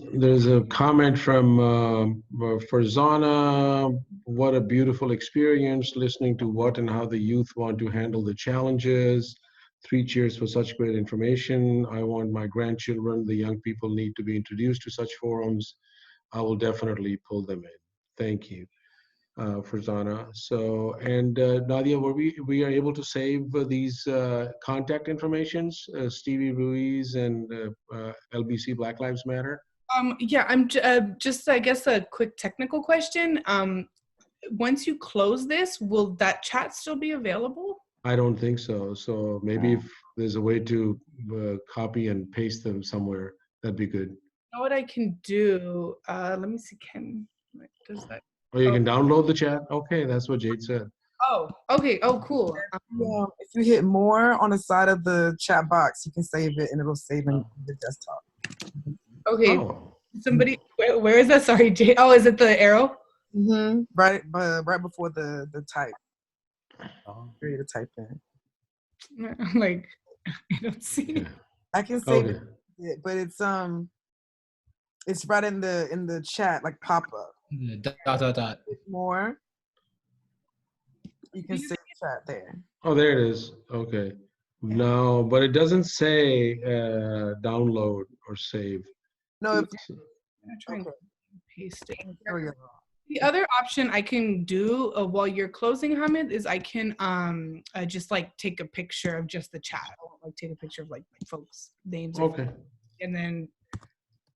a comment from Farzana. What a beautiful experience listening to what and how the youth want to handle the challenges. 3 cheers for such great information. I want my grandchildren, the young people need to be introduced to such forums. I will definitely pull them in. Thank you, Farzana. So, and Nadia, we are able to save these contact informations, Stevie Ruiz and LBC Black Lives Matter? Yeah, I'm just, I guess, a quick technical question. Once you close this, will that chat still be available? I don't think so. So maybe if there's a way to copy and paste them somewhere, that'd be good. know what I can do? Let me see. Does that? Or you can download the chat. Okay, that's what Jade said. Oh, okay. Oh, cool. If you hit more on the side of the chat box, you can save it and it'll save in the desktop. Okay. Oh. Somebody, where is that? Sorry, Jade. Oh, is it the arrow? Mm-hmm. Right before the type. Oh. For you to type in. I'm like, I don't see it. I can save it, but it's right in the chat, like pop up. Dot. More. You can save chat there. Oh, there it is. Okay. No, but it doesn't say download or save. No, if I'm trying to paste it. There we go. The other option I can do while you're closing, Hamid, is I can just like take a picture of just the chat. I won't like take a picture of like folks' names. Okay. And then,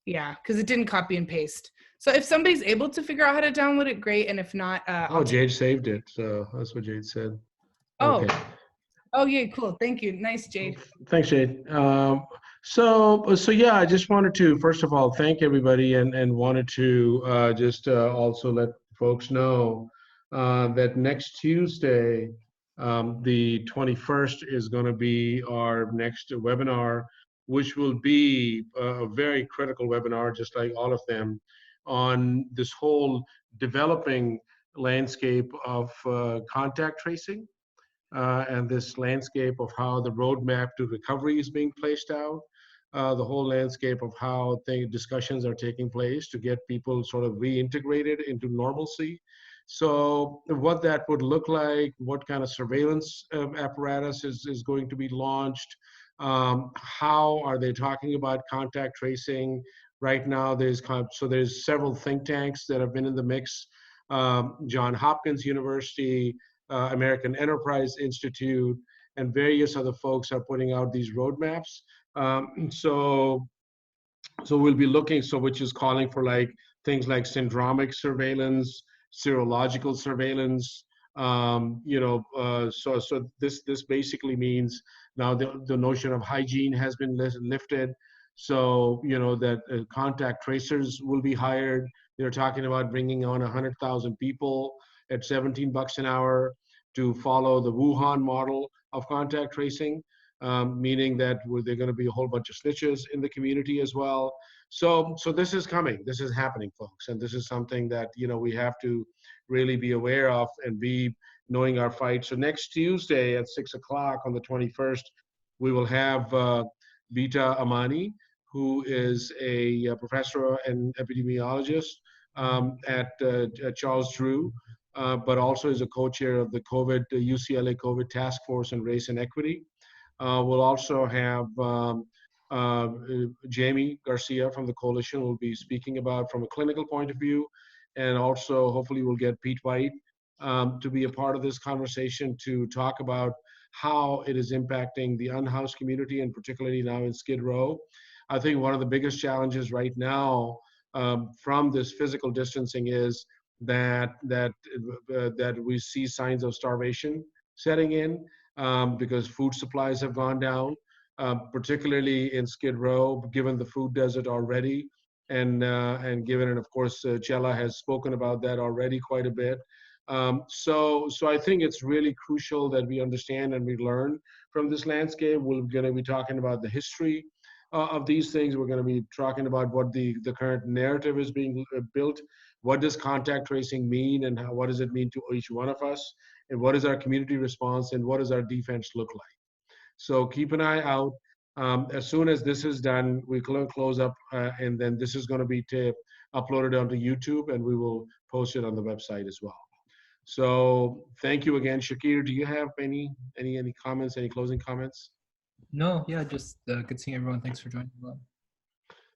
yeah, because it didn't copy and paste. So if somebody's able to figure out how to download it, great. And if not, Jade saved it. So that's what Jade said. Oh. Okay. Oh yeah, cool. Thank you. Nice, Jade. Thanks, Jade. So yeah, I just wanted to first of all thank everybody and wanted to just also let folks know that next Tuesday, the 21st, is going to be our next webinar, which will be a very critical webinar, just like all of them, on this whole developing landscape of contact tracing. And this landscape of how the roadmap to recovery is being placed out, the whole landscape of how discussions are taking place to get people sort of reintegrated into normalcy. So what that would look like, what kind of surveillance apparatus is going to be launched, how are they talking about contact tracing? Right now, there's several think tanks that have been in the mix. Johns Hopkins University, American Enterprise Institute, and various other folks are putting out these roadmaps. So we'll be looking, which is calling for like things like syndromic surveillance, serological surveillance. So this basically means now the notion of hygiene has been lifted. So that contact tracers will be hired. They're talking about bringing on 100,000 people at $17 an hour to follow the Wuhan model of contact tracing, meaning that there are going to be a whole bunch of snitches in the community as well. So this is coming. This is happening, folks, and this is something that we have to really be aware of and be knowing our fight. So next Tuesday at 6 o'clock on the 21st, we will have Vita Amani, who is a professor and epidemiologist at Charles Drew, but also is a co-chair of the UCLA COVID Task Force on Race and Equity. We'll also have Jamie Garcia from the coalition will be speaking about from a clinical point of view, and also hopefully we'll get Pete White to be a part of this conversation to talk about how it is impacting the unhoused community, and particularly now in Skid Row. I think one of the biggest challenges right now from this physical distancing is that we see signs of starvation setting in because food supplies have gone down, particularly in Skid Row, given the food desert already, and given, and of course, Chela has spoken about that already quite a bit. So I think it's really crucial that we understand and we learn from this landscape. We're going to be talking about the history of these things. We're going to be talking about what the current narrative is being built. What does contact tracing mean, and what does it mean to each one of us? And what is our community response, and what does our defense look like? So keep an eye out. As soon as this is done, we close up, and then this is going to be uploaded onto YouTube, and we will post it on the website as well. So thank you again. Shakir, do you have any comments, any closing comments? No, yeah, just good seeing everyone. Thanks for joining.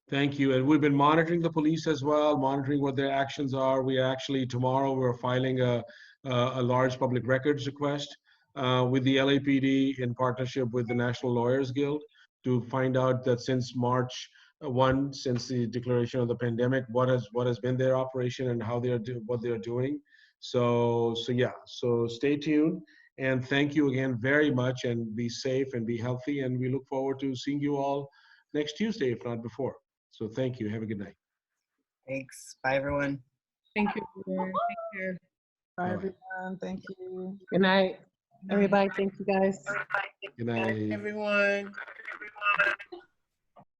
Thank you. And we've been monitoring the police as well, monitoring what their actions are. Tomorrow we're filing a large public records request with the LAPD in partnership with the National Lawyers Guild to find out that since March 1, since the declaration of the pandemic, what has been their operation and how what they're doing. So stay tuned, and thank you again very much, and be safe and be healthy, and we look forward to seeing you all next Tuesday, if not before. So thank you. Have a good night. Thanks. Bye, everyone. Thank you. Take care. Bye, Bye. everyone. Thank you. Good night, everybody. Thank you, guys. Good night. Everyone.